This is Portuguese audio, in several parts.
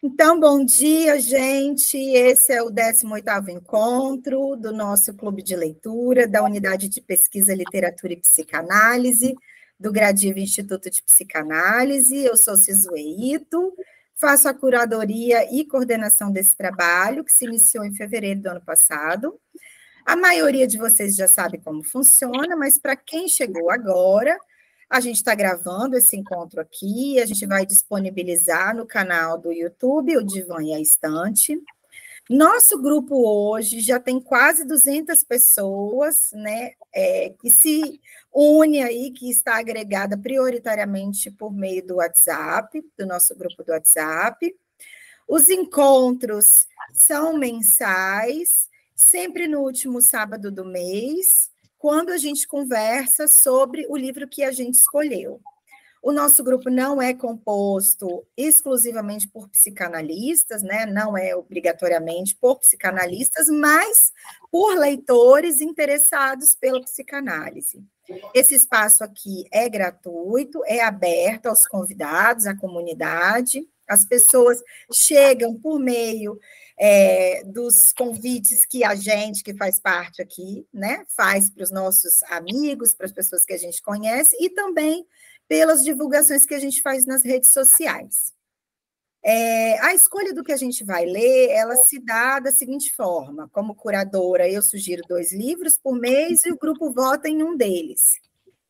Então, bom dia, gente. Esse é o 18º encontro do nosso clube de leitura da Unidade de Pesquisa, Literatura e Psicanálise, do Gradiva Instituto de Psicanálise. Eu sou Sizue Ito, faço a curadoria e coordenação desse trabalho, que se iniciou em fevereiro do ano passado. A maioria de vocês já sabe como funciona, mas para quem chegou agora, a gente está gravando esse encontro aqui, a gente vai disponibilizar no canal do YouTube, o Divã e a Estante. Nosso grupo hoje já tem quase 200 pessoas, né, que se une aí, que está agregada prioritariamente por meio do WhatsApp, do nosso grupo do WhatsApp. Os encontros são mensais, sempre no último sábado do mês, quando a gente conversa sobre o livro que a gente escolheu. O nosso grupo não é composto exclusivamente por psicanalistas, né? Não é obrigatoriamente por psicanalistas, mas por leitores interessados pela psicanálise. Esse espaço aqui é gratuito, é aberto aos convidados, à comunidade. As pessoas chegam por meio dos convites que a gente, que faz parte aqui, né, faz para os nossos amigos, para as pessoas que a gente conhece, e também pelas divulgações que a gente faz nas redes sociais. A escolha do que a gente vai ler, ela se dá da seguinte forma: como curadora, eu sugiro 2 livros por mês e o grupo vota em um deles.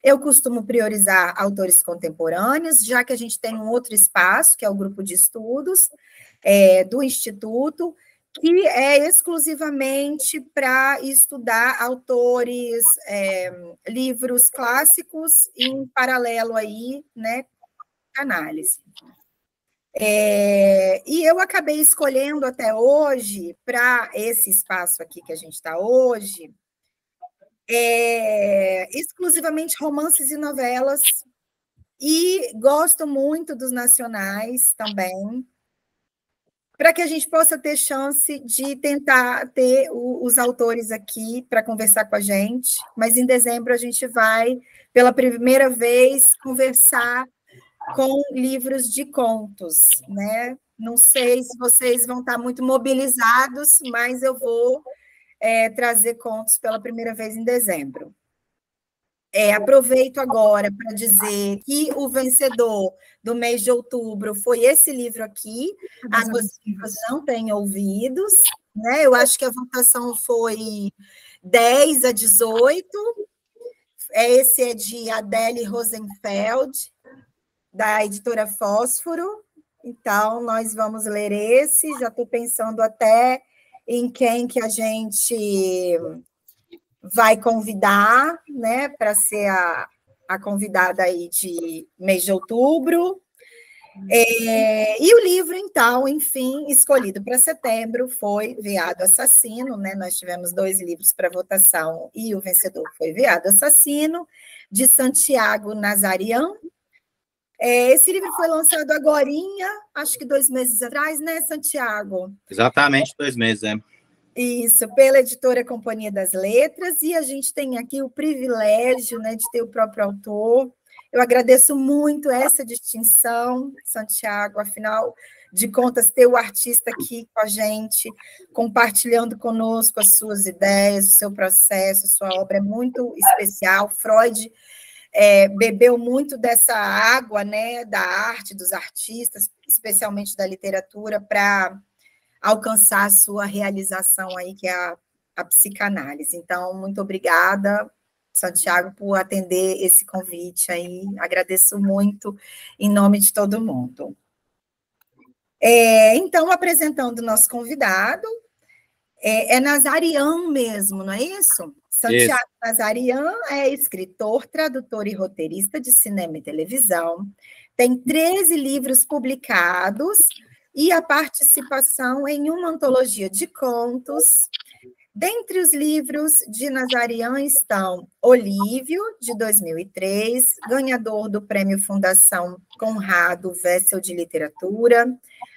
Eu costumo priorizar autores contemporâneos, já que a gente tem um outro espaço, que é o grupo de estudos do Instituto, que é exclusivamente para estudar autores, livros clássicos, em paralelo aí, né, com análise. E eu acabei escolhendo até hoje, para esse espaço aqui que a gente está hoje, exclusivamente romances e novelas, e gosto muito dos nacionais também, para que a gente possa ter chance de tentar ter os autores aqui para conversar com a gente, mas em dezembro a gente vai, pela primeira vez, conversar com livros de contos, né? Não sei se vocês vão estar muito mobilizados, mas eu vou trazer contos pela primeira vez em dezembro. Aproveito agora para dizer que o vencedor do mês de outubro foi esse livro aqui, Águas Vivas Não Têm Ouvidos, né? Eu acho que a votação foi 10-18. Esse é de Adele Rosenfeld, da editora Fósforo. Então, nós vamos ler esse. Já estou pensando até em quem que a gente vai convidar, né, para ser a convidada aí de mês de outubro. E o livro, então, enfim, escolhido para setembro foi Veado Assassino, né? Nós tivemos 2 livros para votação e o vencedor foi Veado Assassino, de Santiago Nazarian. Esse livro foi lançado agorinha, acho que 2 meses atrás, né, Santiago? Exatamente 2 meses, Isso, pela editora Companhia das Letras, e a gente tem aqui o privilégio, né, de ter o próprio autor. Eu agradeço muito essa distinção, Santiago, afinal de contas, ter o artista aqui com a gente, compartilhando conosco as suas ideias, o seu processo, a sua obra é muito especial. Freud bebeu muito dessa água, né, da arte, dos artistas, especialmente da literatura, para alcançar a sua realização aí, que é a psicanálise. Então, muito obrigada, Santiago, por atender esse convite aí. Agradeço muito em nome de todo mundo. Então, apresentando o nosso convidado, Nazarian mesmo, não é isso? Santiago Nazarian é escritor, tradutor e roteirista de cinema e televisão, tem 13 livros publicados e a participação em uma antologia de contos. Dentre os livros de Nazarian estão Olívio, de 2003, ganhador do Prêmio Fundação Conrado Wessel de Literatura,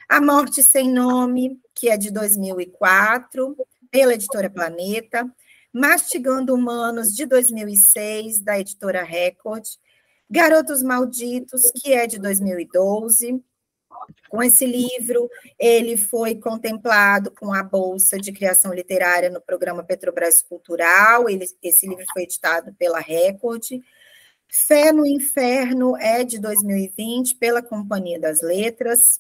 A Morte Sem Nome, que é de 2004, pela editora Planeta, Mastigando Humanos, de 2006, da editora Record, Garotos Malditos, que é de 2012, Com esse livro, ele foi contemplado com a Bolsa de Criação Literária no programa Petrobras Cultural. Esse livro foi editado pela Record. Fé no Inferno é de 2020, pela Companhia das Letras.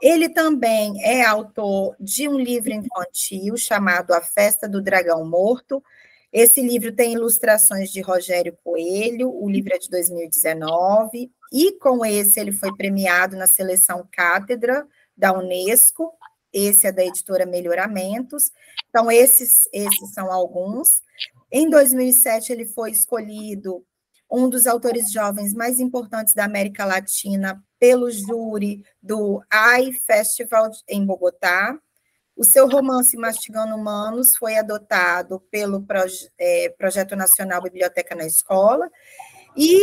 Ele também é autor de um livro infantil chamado A Festa do Dragão Morto. Esse livro tem ilustrações de Rogério Coelho, o livro é de 2019, e com esse ele foi premiado na seleção Cátedra da Unesco, esse é da editora Melhoramentos. Então, esses são alguns. Em 2007, ele foi escolhido um dos autores jovens mais importantes da América Latina pelo júri do AI Festival em Bogotá. O seu romance Mastigando Humanos foi adotado pelo Projeto Nacional Biblioteca na Escola, e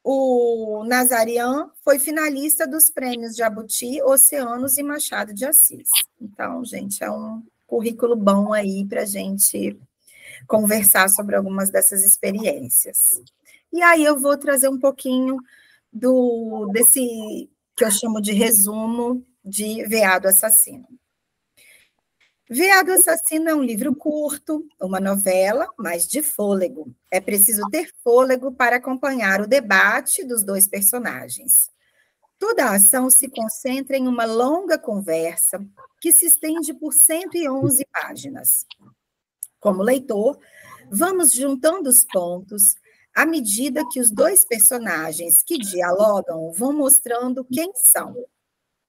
o Nazarian foi finalista dos prêmios Jabuti, Oceanos e Machado de Assis. Então, gente, é um currículo bom aí para a gente conversar sobre algumas dessas experiências. E aí eu vou trazer um pouquinho desse que eu chamo de resumo de Veado Assassino. Veado Assassino é um livro curto, uma novela, mas de fôlego. É preciso ter fôlego para acompanhar o debate dos dois personagens. Toda a ação se concentra em uma longa conversa que se estende por 111 páginas. Como leitor, vamos juntando os pontos à medida que os dois personagens que dialogam vão mostrando quem são.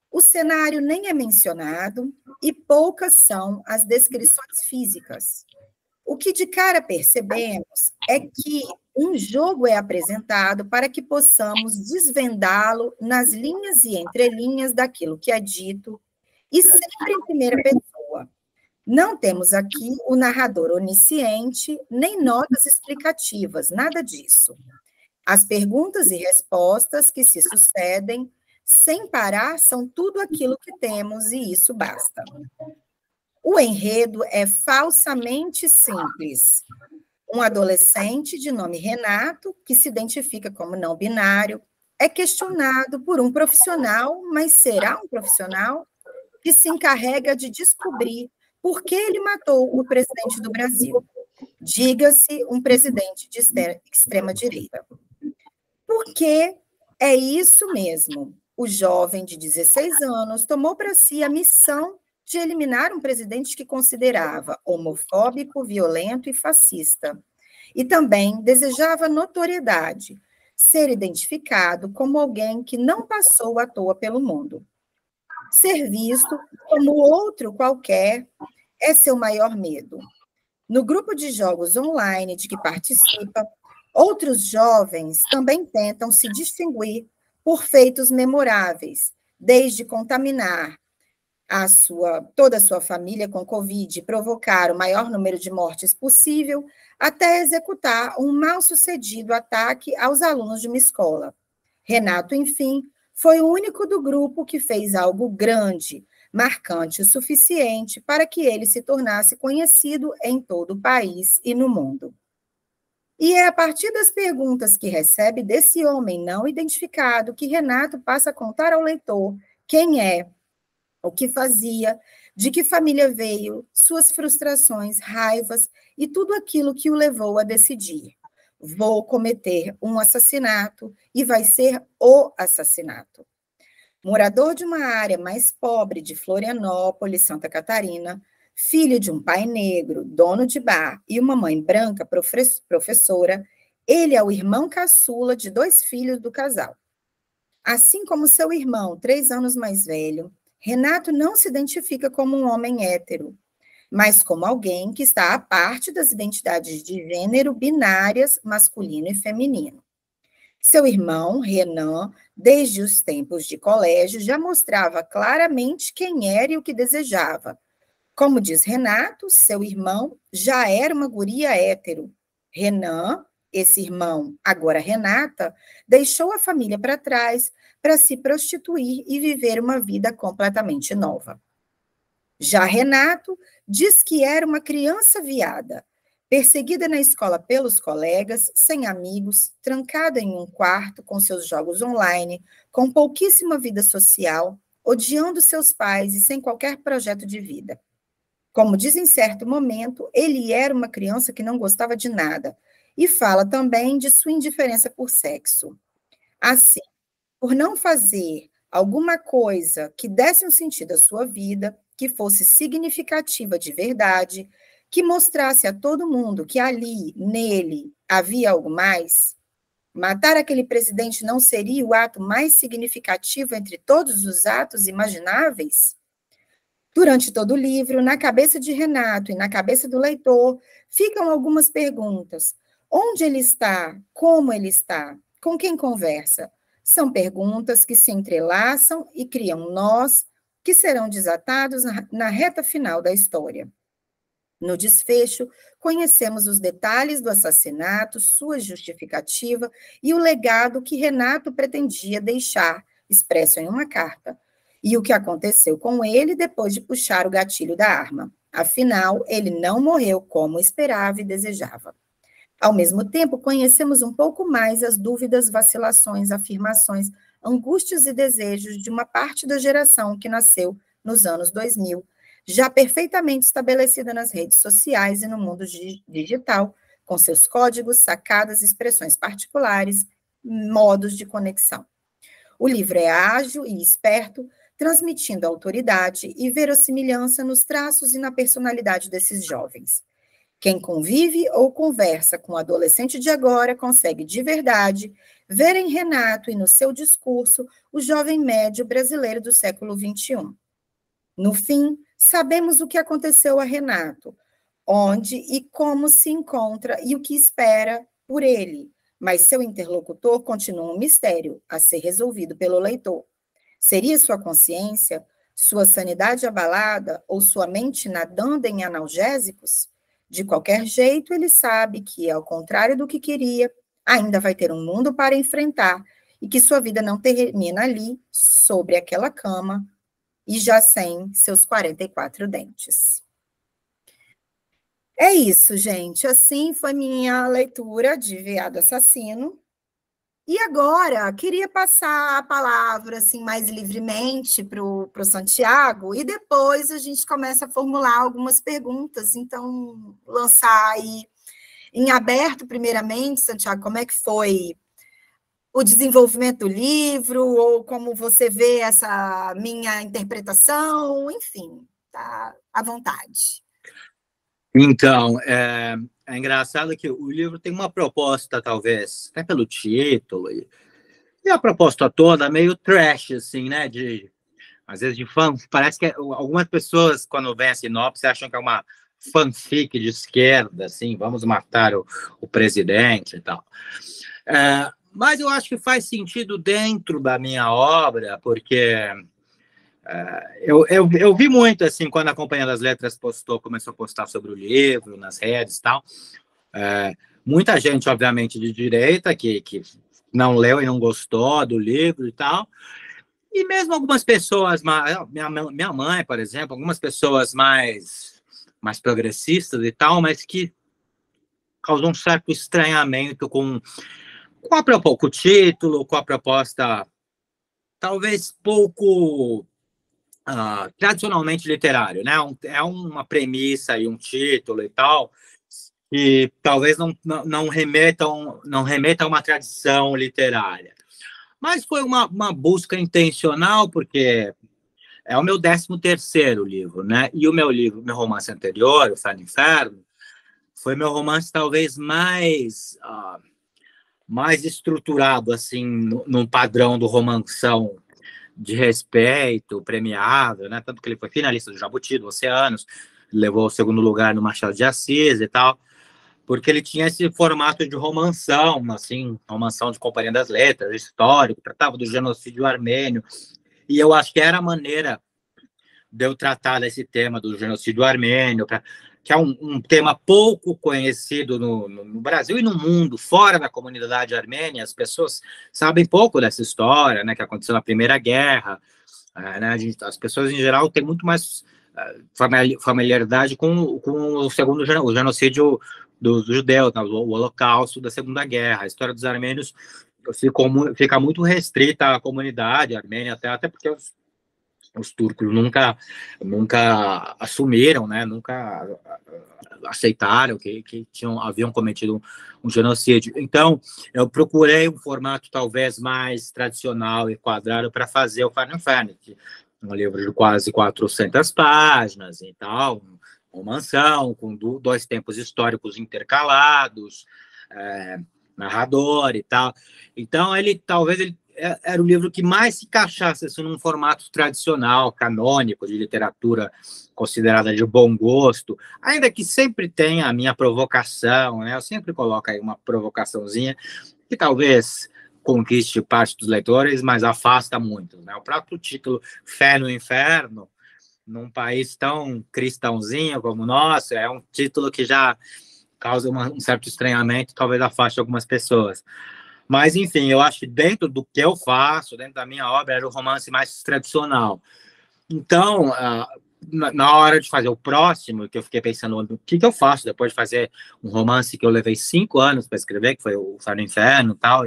O cenário nem é mencionado e poucas são as descrições físicas. O que de cara percebemos é que um jogo é apresentado para que possamos desvendá-lo nas linhas e entrelinhas daquilo que é dito, e sempre em primeira pessoa. Não temos aqui o narrador onisciente, nem notas explicativas, nada disso. As perguntas e respostas que se sucedem sem parar, são tudo aquilo que temos, e isso basta. O enredo é falsamente simples. Um adolescente de nome Renato, que se identifica como não binário, é questionado por um profissional, mas será um profissional? Que se encarrega de descobrir por que ele matou o presidente do Brasil. Diga-se, um presidente de extrema-direita. Porque é isso mesmo. O jovem de 16 anos tomou para si a missão de eliminar um presidente que considerava homofóbico, violento e fascista. E também desejava notoriedade, ser identificado como alguém que não passou à toa pelo mundo. Ser visto como outro qualquer é seu maior medo. No grupo de jogos online de que participa, outros jovens também tentam se distinguir por feitos memoráveis, desde contaminar toda a sua família com Covid e provocar o maior número de mortes possível, até executar um mal-sucedido ataque aos alunos de uma escola. Renato, enfim, foi o único do grupo que fez algo grande, marcante o suficiente para que ele se tornasse conhecido em todo o país e no mundo. E é a partir das perguntas que recebe desse homem não identificado que Renato passa a contar ao leitor quem é, o que fazia, de que família veio, suas frustrações, raivas e tudo aquilo que o levou a decidir. Vou cometer um assassinato e vai ser o assassinato. Morador de uma área mais pobre de Florianópolis, Santa Catarina, filho de um pai negro, dono de bar, e uma mãe branca, professora, ele é o irmão caçula de 2 filhos do casal. Assim como seu irmão, 3 anos mais velho, Renato não se identifica como um homem hétero, mas como alguém que está à parte das identidades de gênero binárias, masculino e feminino. Seu irmão, Renan, desde os tempos de colégio, já mostrava claramente quem era e o que desejava. Como diz Renato, seu irmão já era uma guria hétero. Renan, esse irmão, agora Renata, deixou a família para trás para se prostituir e viver uma vida completamente nova. Já Renato diz que era uma criança viada, Perseguida na escola pelos colegas, sem amigos, trancada em um quarto com seus jogos online, com pouquíssima vida social, odiando seus pais e sem qualquer projeto de vida. Como diz em certo momento, ele era uma criança que não gostava de nada, e fala também de sua indiferença por sexo. Assim, por não fazer alguma coisa que desse um sentido à sua vida, que fosse significativa de verdade, que mostrasse a todo mundo que ali, nele, havia algo mais, matar aquele presidente não seria o ato mais significativo entre todos os atos imagináveis? Durante todo o livro, na cabeça de Renato e na cabeça do leitor, ficam algumas perguntas. Onde ele está? Como ele está? Com quem conversa? São perguntas que se entrelaçam e criam nós que serão desatados na reta final da história. No desfecho, conhecemos os detalhes do assassinato, sua justificativa e o legado que Renato pretendia deixar, expresso em uma carta, e o que aconteceu com ele depois de puxar o gatilho da arma. Afinal, ele não morreu como esperava e desejava. Ao mesmo tempo, conhecemos um pouco mais as dúvidas, vacilações, afirmações, angústias e desejos de uma parte da geração que nasceu nos anos 2000, já perfeitamente estabelecida nas redes sociais e no mundo digital, com seus códigos, sacadas, expressões particulares, modos de conexão. O livro é ágil e esperto, transmitindo autoridade e verossimilhança nos traços e na personalidade desses jovens. Quem convive ou conversa com o adolescente de agora consegue, de verdade, ver em Renato e no seu discurso o jovem médio brasileiro do século XXI. No fim, sabemos o que aconteceu a Renato, onde e como se encontra e o que espera por ele, mas seu interlocutor continua um mistério a ser resolvido pelo leitor. Seria sua consciência, sua sanidade abalada ou sua mente nadando em analgésicos? De qualquer jeito, ele sabe que, ao contrário do que queria, ainda vai ter um mundo para enfrentar e que sua vida não termina ali, sobre aquela cama, e já sem seus 44 dentes. É isso, gente. Assim foi minha leitura de Veado Assassino. E agora, queria passar a palavra assim, mais livremente para o Santiago, e depois a gente começa a formular algumas perguntas. Então, lançar aí em aberto, primeiramente, Santiago, como é que foi o desenvolvimento do livro, ou como você vê essa minha interpretação, enfim, tá à vontade. Então, é engraçado que o livro tem uma proposta, talvez, até pelo título, e a proposta toda meio trash, assim, né? Às vezes de fã, parece que algumas pessoas, quando vêm a sinopse, acham que é uma fanfic de esquerda, assim, vamos matar o presidente e tal. Mas eu acho que faz sentido dentro da minha obra, porque eu vi muito, assim, quando a Companhia das Letras começou a postar sobre o livro, nas redes e tal. Muita gente, obviamente, de direita, que não leu e não gostou do livro e tal. E mesmo algumas pessoas, minha mãe, por exemplo, algumas pessoas mais progressistas e tal, mas que causam um certo estranhamento com o título, com a proposta, talvez pouco tradicionalmente literário, né? É uma premissa e um título e tal, e talvez não remeta a uma tradição literária. Mas foi uma busca intencional, porque é o meu 13º livro, né? E o meu romance anterior, O Fé no Inferno, foi meu romance talvez mais estruturado, assim, num padrão do romanção de respeito, premiável, né? Tanto que ele foi finalista do Jabuti, do Oceanos, levou o 2º lugar no Machado de Assis e tal, porque ele tinha esse formato de romanção, assim, romanção de Companhia das Letras, histórico, tratava do genocídio armênio, e eu acho que era a maneira de eu tratar desse tema do genocídio armênio, que é um tema pouco conhecido no Brasil e no mundo, fora da comunidade armênia. As pessoas sabem pouco dessa história, né, que aconteceu na Primeira Guerra, né, as pessoas, em geral, têm muito mais familiaridade com o segundo o genocídio dos judeus, né, o Holocausto da Segunda Guerra. A história dos armênios fica muito restrita à comunidade armênia, até porque os turcos nunca assumiram, né, nunca aceitaram que haviam cometido um genocídio. Então, eu procurei um formato talvez mais tradicional e quadrado para fazer o Far Inferno, um livro de quase 400 páginas e tal, uma mansão com 2 tempos históricos intercalados, narrador e tal. Então, talvez ele era o livro que mais se encaixasse assim, num formato tradicional, canônico, de literatura considerada de bom gosto, ainda que sempre tenha a minha provocação, né? Eu sempre coloco aí uma provocaçãozinha que talvez conquiste parte dos leitores, mas afasta muito, né? O próprio título Fé no Inferno, num país tão cristãozinho como o nosso, é um título que já causa um certo estranhamento, talvez afaste algumas pessoas. Mas, enfim, eu acho que dentro do que eu faço, dentro da minha obra, era o romance mais tradicional. Então, na hora de fazer o próximo, que eu fiquei pensando, o que eu faço depois de fazer um romance que eu levei 5 anos para escrever, que foi o Fé no Inferno e tal,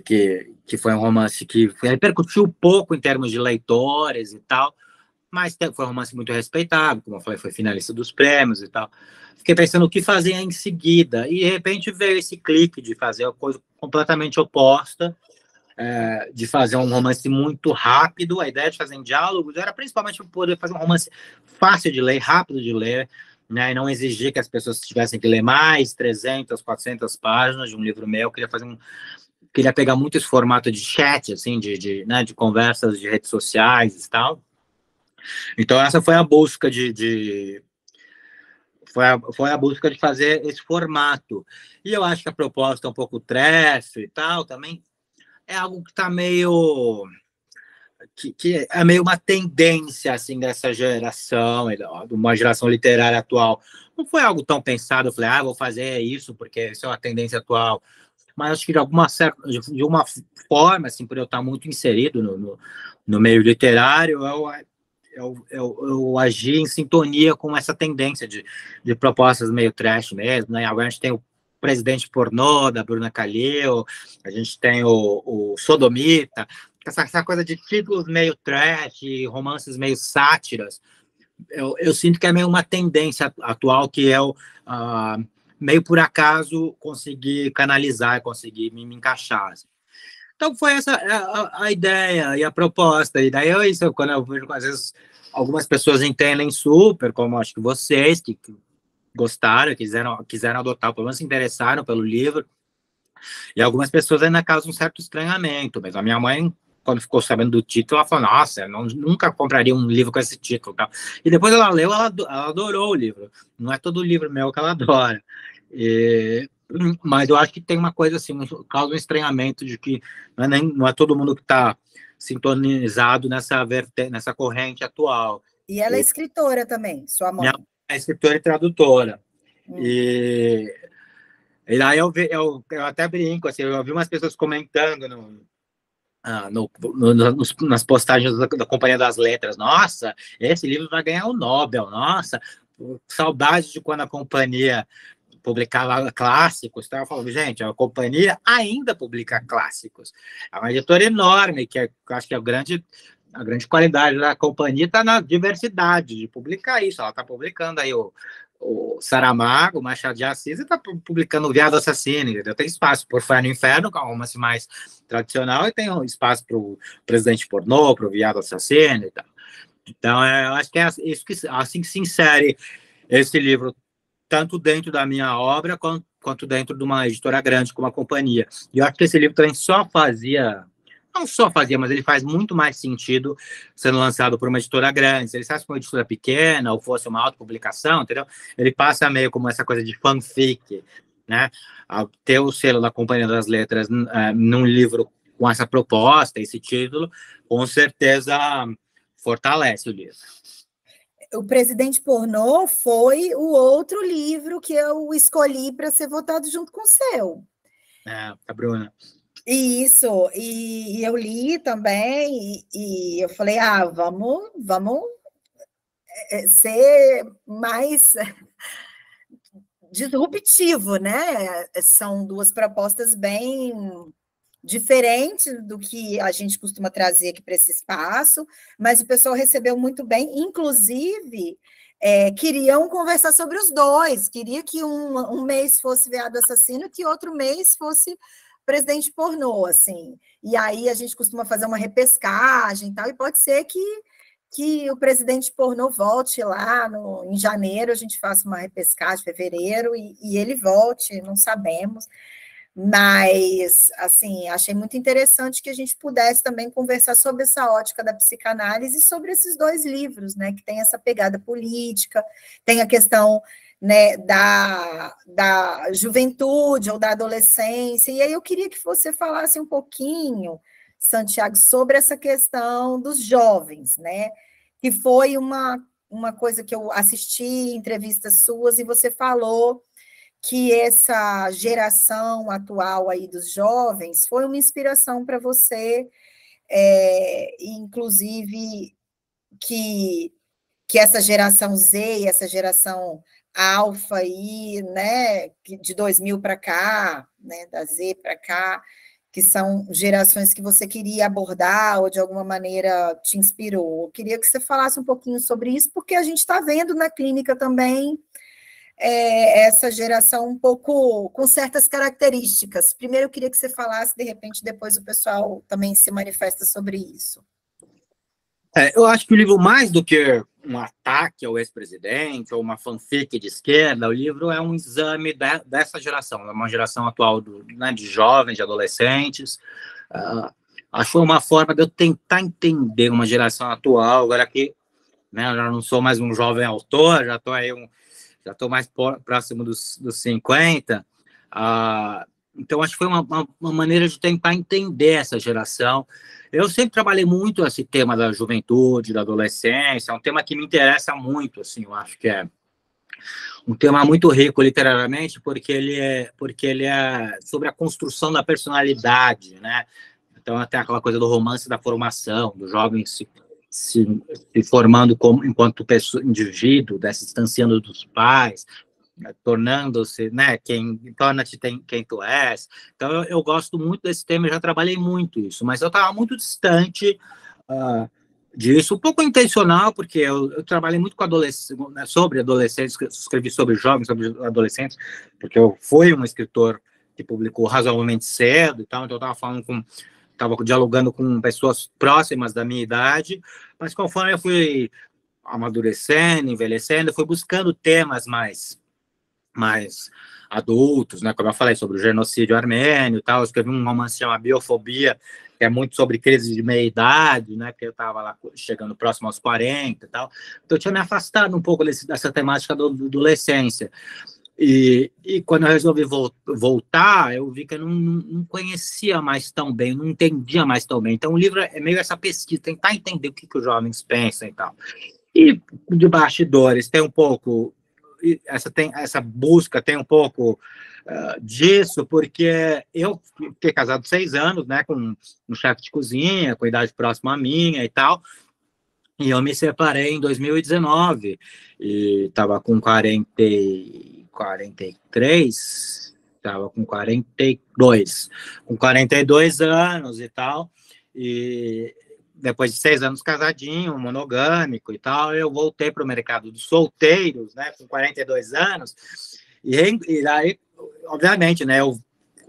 que foi um romance que repercutiu pouco em termos de leitores e tal, mas foi um romance muito respeitado, como eu falei, foi finalista dos prêmios e tal. Fiquei pensando o que fazer em seguida, e de repente veio esse clique de fazer uma coisa completamente oposta, de fazer um romance muito rápido. A ideia de fazer em diálogos era principalmente poder fazer um romance fácil de ler, rápido de ler, né, e não exigir que as pessoas tivessem que ler mais 300, 400 páginas de um livro meu. Eu queria pegar muito esse formato de chat, assim, né, de conversas de redes sociais e tal. Então, essa foi a busca foi a busca de fazer esse formato. E eu acho que a proposta é um pouco trash e tal, também é algo que está meio... Que é meio uma tendência, assim, dessa geração, de uma geração literária atual. Não foi algo tão pensado, eu falei, vou fazer isso porque isso é uma tendência atual. Mas acho que de uma forma, assim, por eu estar muito inserido no meio literário, eu agi em sintonia com essa tendência de propostas meio trash mesmo, né? Agora a gente tem o Presidente Pornô, da Bruna Kalil, a gente tem o Sodomita, essa coisa de títulos meio trash, romances meio sátiras. Eu sinto que é meio uma tendência atual que eu, meio por acaso, consegui canalizar, consegui me encaixar. Assim. Então, foi essa a ideia e a proposta. E daí, quando eu vejo, às vezes, algumas pessoas entendem super, como acho que vocês, que gostaram, quiseram adotar, pelo menos se interessaram pelo livro. E algumas pessoas ainda causam um certo estranhamento. Mas a minha mãe, quando ficou sabendo do título, ela falou, nossa, eu nunca compraria um livro com esse título. Tá? E depois ela leu, ela adorou o livro. Não é todo livro meu que ela adora. Mas eu acho que tem uma coisa assim, causa um estranhamento de que não é todo mundo que está sintonizado nessa corrente atual. E ela é escritora também, sua mãe? Minha mãe é escritora e tradutora. E aí eu até brinco, assim, eu vi umas pessoas comentando nas postagens da Companhia das Letras, nossa, esse livro vai ganhar o Nobel, nossa, saudade de quando a companhia publicava clássicos, tá? Eu falo, gente, a companhia ainda publica clássicos. É uma editora enorme, que acho que a grande qualidade da companhia está na diversidade de publicar isso. Ela está publicando aí o Saramago, o Machado de Assis, e está publicando o Viado Assassino, entendeu? Tem espaço por Fé no Inferno, que é um romance mais tradicional, e tem espaço para o Presidente Pornô, para o Viado Assassino e tal. Então, eu acho que é isso assim que se insere esse livro, tanto dentro da minha obra, quanto dentro de uma editora grande, como a companhia. E eu acho que esse livro também não só fazia, mas ele faz muito mais sentido sendo lançado por uma editora grande. Se ele fosse uma editora pequena, ou fosse uma autopublicação, entendeu? Ele passa meio como essa coisa de fanfic, né? Ao ter o selo da Companhia das Letras num livro com essa proposta, esse título, com certeza fortalece o livro. O Presidente Pornô foi o outro livro que eu escolhi para ser votado junto com o seu. A Bruna. Isso, e eu li também, e eu falei, vamos ser mais disruptivo, né? São duas propostas bem diferentes do que a gente costuma trazer aqui para esse espaço, mas o pessoal recebeu muito bem, inclusive queriam conversar sobre os dois, queria que um mês fosse Veado Assassino, que outro mês fosse Presidente Pornô, assim. E aí a gente costuma fazer uma repescagem e tal, e pode ser que o Presidente Pornô volte lá em janeiro, a gente faça uma repescagem, fevereiro, e ele volte, não sabemos. Mas, assim, achei muito interessante que a gente pudesse também conversar sobre essa ótica da psicanálise e sobre esses dois livros, né, que tem essa pegada política, tem a questão, né, da juventude ou da adolescência, e aí eu queria que você falasse um pouquinho, Santiago, sobre essa questão dos jovens, né, que foi uma coisa que eu assisti em entrevistas suas e você falou que essa geração atual aí dos jovens foi uma inspiração para você, inclusive que essa geração Z e essa geração alfa aí, né, de 2000 para cá, né, da Z para cá, que são gerações que você queria abordar ou de alguma maneira te inspirou. Eu queria que você falasse um pouquinho sobre isso, porque a gente está vendo na clínica também essa geração um pouco com certas características. Primeiro, eu queria que você falasse, de repente, depois o pessoal também se manifesta sobre isso. Eu acho que o livro, mais do que um ataque ao ex-presidente ou uma fanfic de esquerda, o livro é um exame dessa geração, é uma geração atual né, de jovens, de adolescentes. Acho que foi uma forma de eu tentar entender uma geração atual, agora que, né, eu já não sou mais um jovem autor, já estou mais próximo dos 50. Então, acho que foi uma maneira de tentar entender essa geração. Eu sempre trabalhei muito esse tema da juventude, da adolescência, é um tema que me interessa muito, assim, eu acho que é um tema muito rico literariamente, porque ele é sobre a construção da personalidade, né? Então, até aquela coisa do romance da formação, do jovem se formando enquanto indivíduo, se distanciando dos pais, tornando-se, né, torna-te quem tu és. Então, eu gosto muito desse tema, eu já trabalhei muito isso, mas eu estava muito distante disso, um pouco intencional, porque eu trabalhei muito com adolescentes, né, sobre adolescentes, escrevi sobre jovens, sobre adolescentes, porque eu fui um escritor que publicou razoavelmente cedo e tal, então eu estava dialogando com pessoas próximas da minha idade, mas conforme eu fui amadurecendo, envelhecendo, eu fui buscando temas mais adultos, né? Como eu falei, sobre o genocídio armênio e tal. Eu escrevi um romance chamado Biofobia, que é muito sobre crise de meia-idade, né? Porque eu estava lá chegando próximo aos 40 e tal. Então, eu tinha me afastado um pouco dessa temática da adolescência. E quando eu resolvi voltar, eu vi que eu não conhecia mais tão bem, não entendia mais tão bem. Então, o livro é meio essa pesquisa, tentar entender o que os jovens pensam e tal. E de bastidores, tem um pouco... Essa busca tem um pouco disso, porque eu fiquei casado 6 anos, né, com um chefe de cozinha, com idade próxima à minha e tal, e eu me separei em 2019, e estava com 43, estava com 42 anos e tal, e depois de 6 anos casadinho, monogâmico e tal, eu voltei para o mercado dos solteiros, né, com 42 anos, e aí, obviamente, né, eu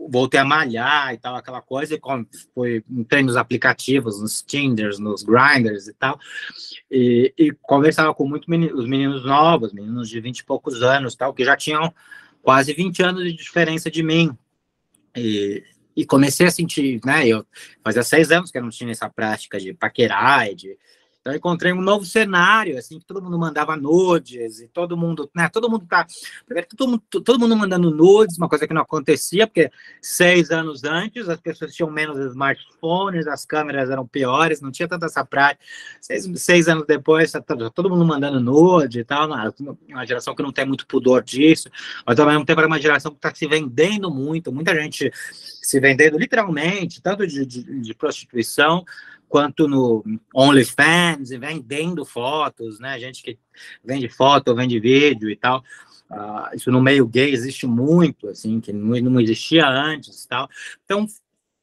voltei a malhar e tal, aquela coisa, e entrei nos aplicativos, nos Tinders, nos Grinders e tal, e conversava com os meninos novos, meninos de 20 e poucos anos, tal, que já tinham quase 20 anos de diferença de mim, e comecei a sentir, né, eu fazia 6 anos que eu não tinha essa prática de paquerar, então eu encontrei um novo cenário, assim, que todo mundo mandava nudes, e todo mundo mandando nudes, uma coisa que não acontecia, porque 6 anos antes as pessoas tinham menos smartphones, as câmeras eram piores, não tinha tanta essa prática. 6 anos depois, todo mundo mandando nude e tal, uma geração que não tem muito pudor disso, mas ao mesmo tempo era uma geração que está se vendendo muito, muita gente se vendendo literalmente, tanto de prostituição, quanto no OnlyFans, e vendendo fotos, né? Gente que vende foto, vende vídeo e tal. Isso no meio gay existe muito, assim, que não existia antes e tal. Então,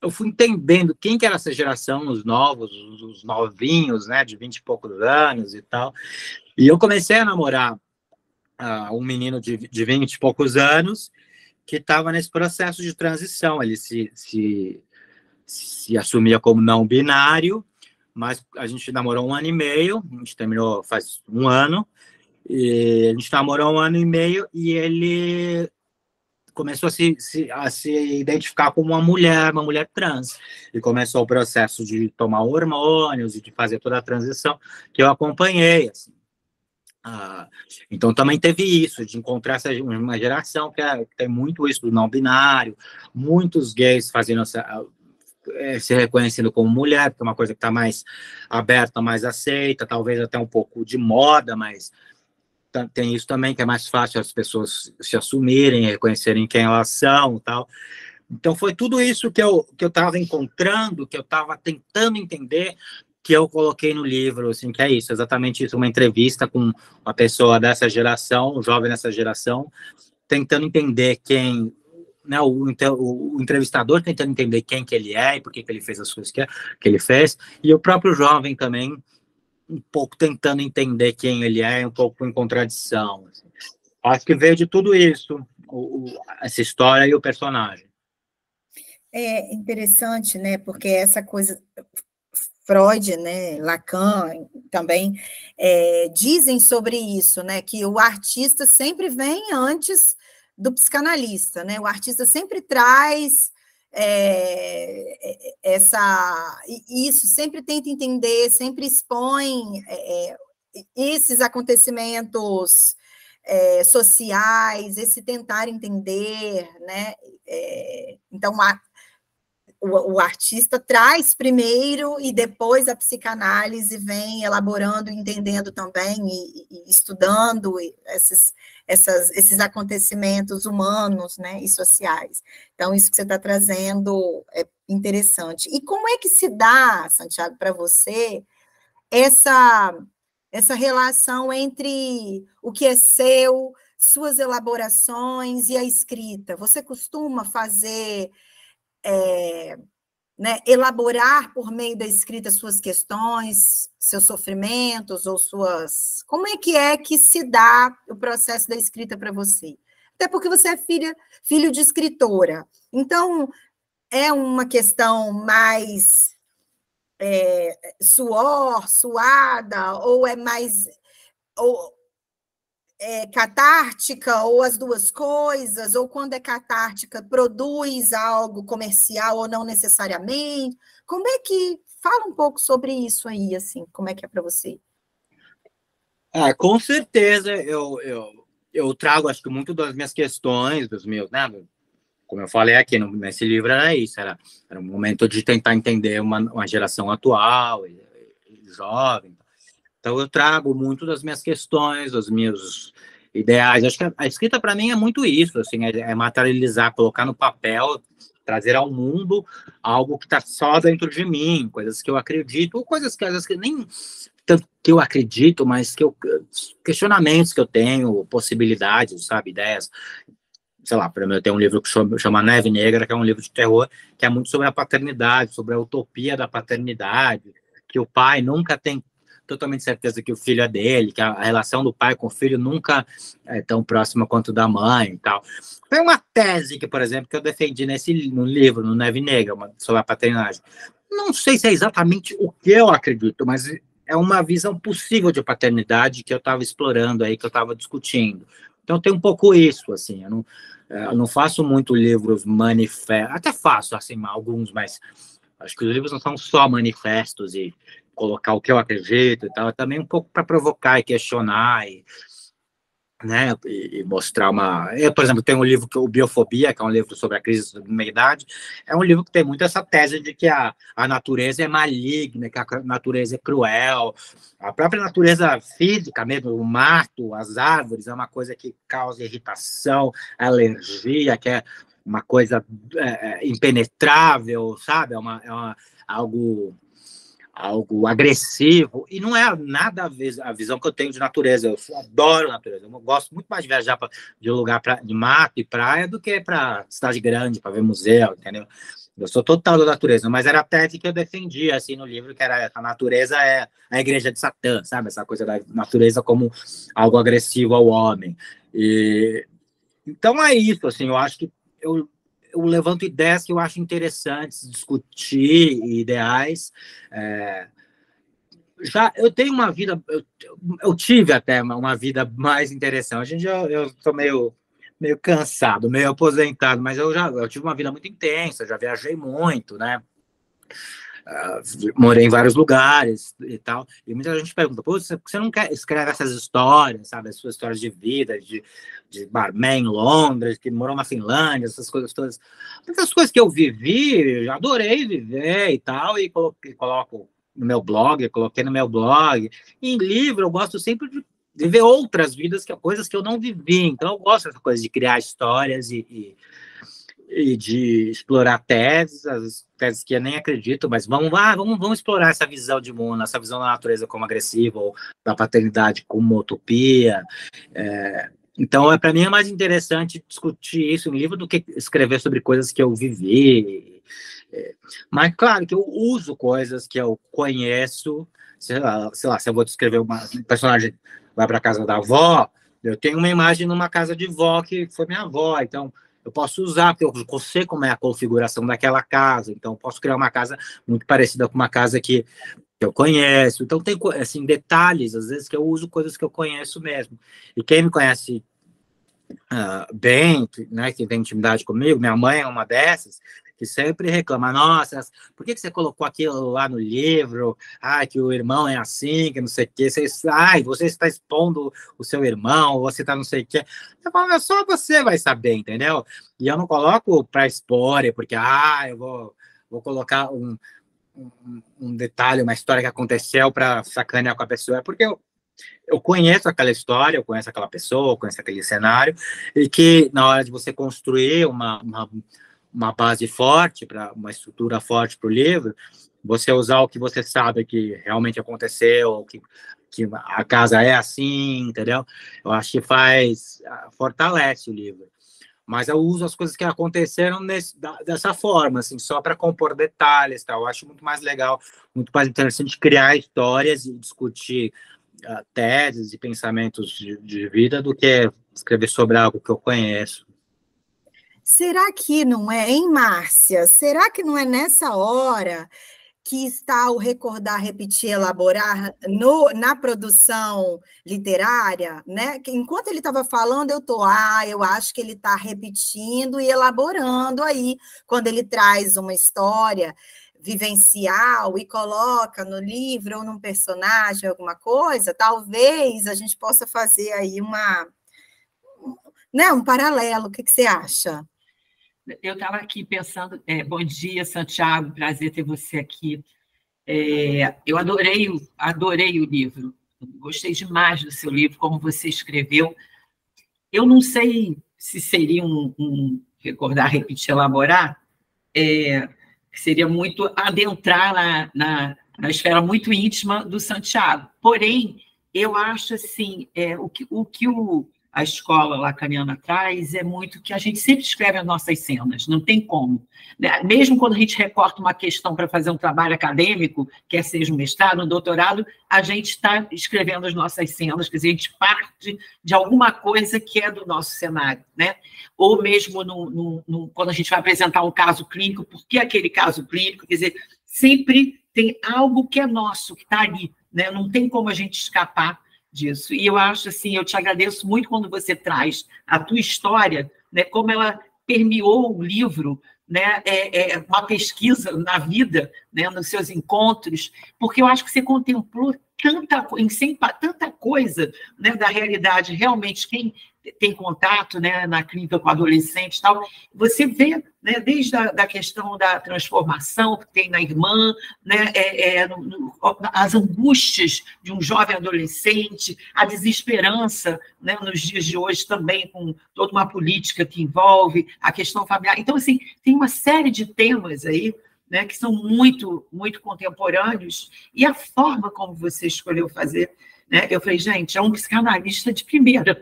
eu fui entendendo quem que era essa geração, os novos, os novinhos, né, de 20 e poucos anos e tal. E eu comecei a namorar um menino de 20 e poucos anos que estava nesse processo de transição. Ele se assumia como não binário, mas a gente namorou 1 ano e meio, a gente terminou faz 1 ano, e a gente namorou 1 ano e meio e ele começou a se identificar como uma mulher trans, e começou o processo de tomar hormônios e de fazer toda a transição, que eu acompanhei, assim. Então também teve isso, de encontrar uma geração que tem muito isso do não binário, muitos gays fazendo se reconhecendo como mulher, que é uma coisa que está mais aberta, mais aceita, talvez até um pouco de moda, mas tem isso também, que é mais fácil as pessoas se assumirem, reconhecerem quem elas são e tal. Então foi tudo isso que eu estava encontrando, que eu estava tentando entender, que eu coloquei no livro, assim, que é isso, exatamente isso, uma entrevista com uma pessoa dessa geração, um jovem dessa geração, tentando entender quem, né, o entrevistador tentando entender quem que ele é e por que ele fez as coisas que ele fez, e o próprio jovem também, um pouco tentando entender quem ele é, um pouco em contradição. Assim. Acho que veio de tudo isso, essa história e o personagem. É interessante, né? Porque essa coisa, Freud, né, Lacan também dizem sobre isso, né? Que o artista sempre vem antes do psicanalista, né? O artista sempre traz isso, sempre tenta entender, sempre expõe esses acontecimentos sociais, esse tentar entender, né? Então, o artista traz primeiro e depois a psicanálise vem elaborando, entendendo também e estudando esses acontecimentos humanos, né, e sociais. Então, isso que você está trazendo é interessante. E como é que se dá, Santiago, para você, essa relação entre o que é seu, suas elaborações e a escrita? Você costuma fazer... né, elaborar por meio da escrita suas questões, seus sofrimentos ou suas... Como é que se dá o processo da escrita para você? Até porque você é filho de escritora. Então, é uma questão mais suada, ou é mais... catártica, ou as duas coisas, ou quando é catártica, produz algo comercial ou não necessariamente? Como é que... Fala um pouco sobre isso aí, assim, como é que é para você? Com certeza, eu trago, acho que muito das minhas questões, dos meus, né, como eu falei aqui, nesse livro era isso, era um momento de tentar entender uma geração atual, e jovem. Então, eu trago muito das minhas questões, dos meus ideais. Acho que a escrita, para mim, é muito isso, assim, é materializar, colocar no papel, trazer ao mundo algo que está só dentro de mim, coisas que eu acredito, ou coisas que às vezes que nem tanto que eu acredito, mas questionamentos que eu tenho, possibilidades, sabe, ideias. Sei lá, para mim, eu tenho um livro que chama Neve Negra, que é um livro de terror, que é muito sobre a paternidade, sobre a utopia da paternidade, que o pai nunca tem totalmente certeza que o filho é dele, que a relação do pai com o filho nunca é tão próxima quanto da mãe e tal. Foi uma tese que, por exemplo, que eu defendi no livro, no Neve Negra, sobre a paternidade. Não sei se é exatamente o que eu acredito, mas é uma visão possível de paternidade que eu estava explorando aí, que eu estava discutindo. Então tem um pouco isso, assim, eu não faço muito livros manifestos, até faço, assim, alguns, mas acho que os livros não são só manifestos e colocar o que eu acredito e tal, é também um pouco para provocar e questionar, né, e mostrar Eu, por exemplo, tenho um livro, o Biofobia, que é um livro sobre a crise da meia-idade, é um livro que tem muito essa tese de que a natureza é maligna, que a natureza é cruel, a própria natureza física mesmo, o mato, as árvores, é uma coisa que causa irritação, alergia, que é uma coisa impenetrável, sabe? É algo algo agressivo, e não é nada a visão que eu tenho de natureza. Eu adoro natureza, eu gosto muito mais de viajar de lugar de mato e praia do que para cidade grande, para ver museu, entendeu? Eu sou total da natureza, mas era a tese que eu defendia, assim, no livro, que era a natureza é a igreja de Satã, sabe? Essa coisa da natureza como algo agressivo ao homem. Então é isso, assim, eu acho que eu levanto ideias que eu acho interessantes, discutir ideais. Eu tenho uma vida, eu tive até uma vida mais interessante. Hoje em dia eu estou meio cansado, meio aposentado, mas eu tive uma vida muito intensa, já viajei muito, né? Morei em vários lugares e tal, e muita gente pergunta, pô, você não quer escrever essas histórias, sabe, as suas histórias de vida, de barman em Londres, que morou na Finlândia, essas coisas todas, muitas coisas que eu vivi, adorei viver e tal, e coloco no meu blog, coloquei no meu blog, em livro eu gosto sempre de ver outras vidas, coisas que eu não vivi, então eu gosto dessa coisa de criar histórias e de explorar teses, as teses que eu nem acredito, mas vamos explorar essa visão de mundo, essa visão da natureza como agressiva, ou da paternidade como utopia. Então, para mim, é mais interessante discutir isso em livro do que escrever sobre coisas que eu vivi. Mas, claro, que eu uso coisas que eu conheço, sei lá, se eu vou descrever um personagem vai para a casa da avó, eu tenho uma imagem numa casa de vó que foi minha avó, então eu posso usar, porque eu sei como é a configuração daquela casa, então eu posso criar uma casa muito parecida com uma casa que eu conheço. Então tem assim, detalhes, às vezes, que eu uso coisas que eu conheço mesmo. E quem me conhece bem, né, que tem intimidade comigo, minha mãe é uma dessas, que sempre reclama, nossa, por que você colocou aquilo lá no livro? Que o irmão é assim, que não sei o quê. Você está expondo o seu irmão, você está não sei o quê. Eu falo, só você vai saber, entendeu? E eu não coloco para expor, porque, eu vou colocar um detalhe, uma história que aconteceu para sacanear com a pessoa, porque eu conheço aquela história, eu conheço aquela pessoa, eu conheço aquele cenário, e que na hora de você construir uma base forte, uma estrutura forte para o livro, você usar o que você sabe que realmente aconteceu, que a casa é assim, entendeu? Eu acho que fortalece o livro. Mas eu uso as coisas que aconteceram dessa forma, assim, só para compor detalhes, tá? Eu acho muito mais legal, muito mais interessante criar histórias e discutir teses e pensamentos de vida do que escrever sobre algo que eu conheço. Será que não é, hein, Márcia? Será que não é nessa hora que está o recordar, repetir, elaborar na produção literária, né? Que enquanto ele estava falando, eu acho que ele está repetindo e elaborando aí, quando ele traz uma história vivencial e coloca no livro ou num personagem alguma coisa, talvez a gente possa fazer aí um paralelo. O que você acha? Eu estava aqui pensando, bom dia, Santiago, prazer ter você aqui. Eu adorei o livro, gostei demais do seu livro, como você escreveu. Eu não sei se seria um recordar, repetir, elaborar, seria muito adentrar na esfera muito íntima do Santiago. Porém, eu acho assim, o que a escola lacaniana traz é muito que a gente sempre escreve as nossas cenas, não tem como. Mesmo quando a gente recorta uma questão para fazer um trabalho acadêmico, quer seja um mestrado, um doutorado, a gente está escrevendo as nossas cenas, quer dizer, a gente parte de alguma coisa que é do nosso cenário, né? Ou mesmo quando a gente vai apresentar um caso clínico, por que aquele caso clínico? Quer dizer, sempre tem algo que é nosso, que está ali, né? Não tem como a gente escapar disso. E eu acho assim, eu te agradeço muito quando você traz a tua história, né, como ela permeou o livro, né, uma pesquisa na vida, né, nos seus encontros, porque eu acho que você contemplou tanta coisa, né, da realidade. Realmente, quem tem contato, né, na clínica com adolescentes e tal, você vê, né, desde a questão da transformação que tem na irmã, né, as angústias de um jovem adolescente, a desesperança, né, nos dias de hoje também, com toda uma política que envolve a questão familiar. Então, assim, tem uma série de temas aí, né, que são muito, muito contemporâneos, e a forma como você escolheu fazer, né, eu falei, gente, é um psicanalista de primeira,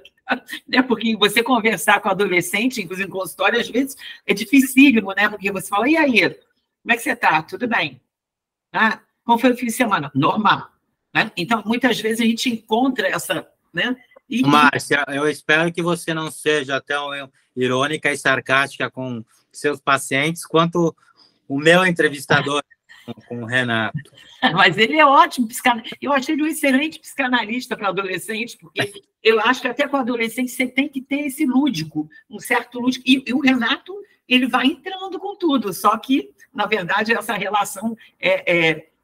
né, porque você conversar com adolescente, inclusive em consultório, às vezes é dificílimo, né, porque você fala, e aí, como é que você está? Tudo bem? Ah, como foi o fim de semana? Normal. Né? Então, muitas vezes a gente encontra essa... Né? Márcia, eu espero que você não seja tão irônica e sarcástica com seus pacientes quanto o meu entrevistador, com o Renato. Mas ele é ótimo psicanalista. Eu achei ele um excelente psicanalista para adolescente, porque eu acho que até com adolescente você tem que ter esse lúdico, um certo lúdico. E o Renato, ele vai entrando com tudo, só que, na verdade, essa relação,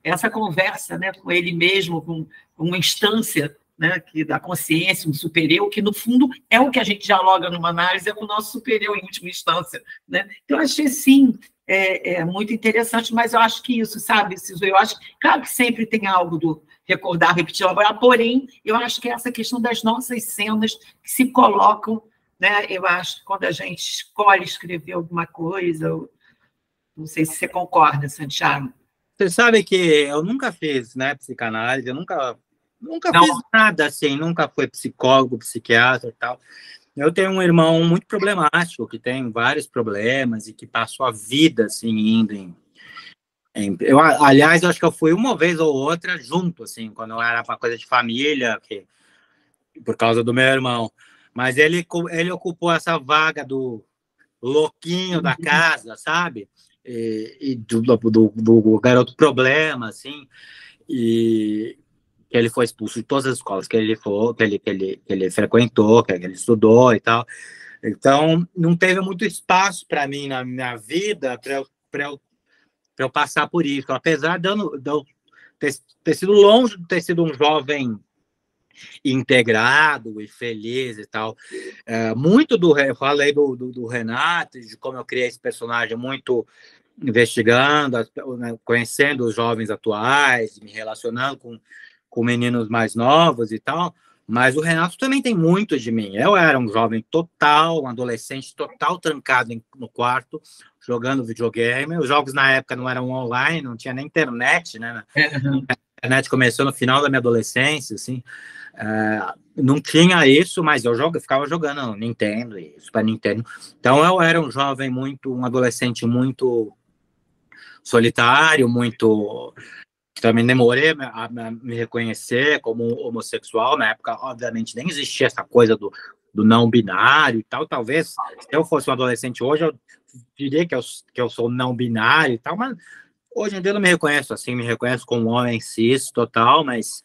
essa conversa, né, com ele mesmo, com uma instância, né, da consciência, um superior, que, no fundo, é o que a gente dialoga numa análise, é com o nosso superior em última instância. Né? Então, eu achei, sim, muito interessante, mas eu acho que isso, sabe, Ciso, eu acho, claro que sempre tem algo do recordar, repetir, elaborar, porém, eu acho que essa questão das nossas cenas que se colocam, né, eu acho que quando a gente escolhe escrever alguma coisa, eu não sei se você concorda, Santiago. Você sabe que eu nunca fiz, né, psicanálise, eu nunca fiz nada assim, nunca fui psicólogo, psiquiatra e tal. Eu tenho um irmão muito problemático, que tem vários problemas e que passou a vida assim, indo aliás, eu acho que eu fui uma vez ou outra junto, assim, quando eu era uma coisa de família, por causa do meu irmão. Mas ele ocupou essa vaga do louquinho da casa, sabe? E do garoto problema, assim, e que ele foi expulso de todas as escolas que ele frequentou, que ele estudou e tal. Então, não teve muito espaço para mim na minha vida para eu passar por isso. Apesar de eu ter sido longe de ter sido um jovem integrado e feliz e tal. Eu falei do Renato, de como eu criei esse personagem muito investigando, conhecendo os jovens atuais, me relacionando com meninos mais novos e tal, mas o Renato também tem muito de mim. Eu era um jovem total, um adolescente total trancado no quarto, jogando videogame. Os jogos na época não eram online, não tinha nem internet, né? A internet começou no final da minha adolescência, assim. Não tinha isso, mas eu ficava jogando Nintendo, Super Nintendo. Então eu era um jovem um adolescente muito solitário, muito... Também demorei a me reconhecer como homossexual. Na época, obviamente, nem existia essa coisa do não binário e tal. Talvez, se eu fosse um adolescente hoje, eu diria que eu sou não binário e tal, mas hoje em dia eu não me reconheço assim, me reconheço como um homem cis total, mas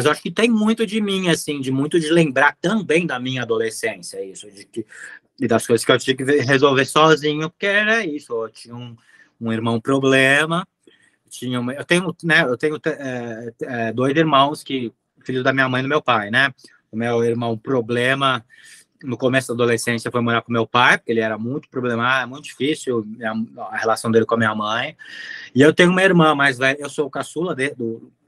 eu acho que tem muito de mim, assim, de lembrar também da minha adolescência, isso, e das coisas que eu tinha que resolver sozinho, porque era isso, eu tinha um irmão problema, eu tenho dois irmãos filhos da minha mãe e do meu pai, né? O meu irmão problema, no começo da adolescência, foi morar com meu pai, porque ele era muito problemático, muito difícil a relação dele com a minha mãe. E eu tenho uma irmã mais velha, eu sou o caçula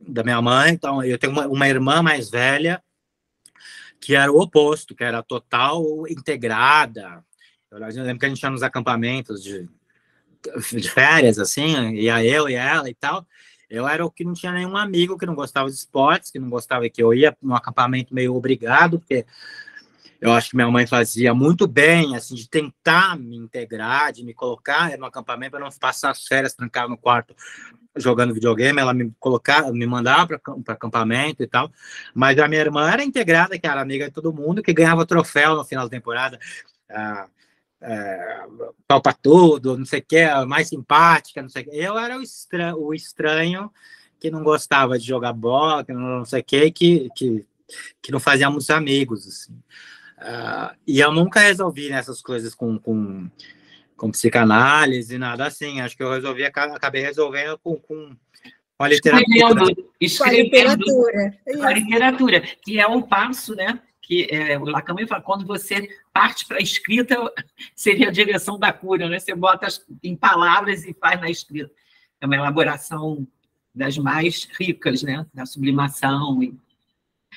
da minha mãe, então eu tenho uma irmã mais velha, que era o oposto, que era total integrada. Eu lembro que a gente ia nos acampamentos de férias, assim, ia eu e ela e tal. Eu era o que não tinha nenhum amigo que não gostava de esportes, que não gostava, que eu ia num acampamento meio obrigado, porque eu acho que minha mãe fazia muito bem, assim, de tentar me integrar, de me colocar no acampamento para não passar as férias trancado no quarto jogando videogame. Ela me mandava para acampamento e tal. Mas a minha irmã era integrada, que era amiga de todo mundo, que ganhava troféu no final da temporada. Pau pra tudo, não sei o que, mais simpática, não sei o que. Eu era o estranho que não gostava de jogar bola, que não sei o que não fazia muitos amigos, assim. E eu nunca resolvi nessas coisas com psicanálise e nada assim. Acho que eu acabei resolvendo com a literatura. Escrevendo a literatura, que é um passo, né? Que o Lacan fala, quando você parte para a escrita, seria a direção da cura, né? Você bota em palavras e faz na escrita. É uma elaboração das mais ricas, né? Da sublimação.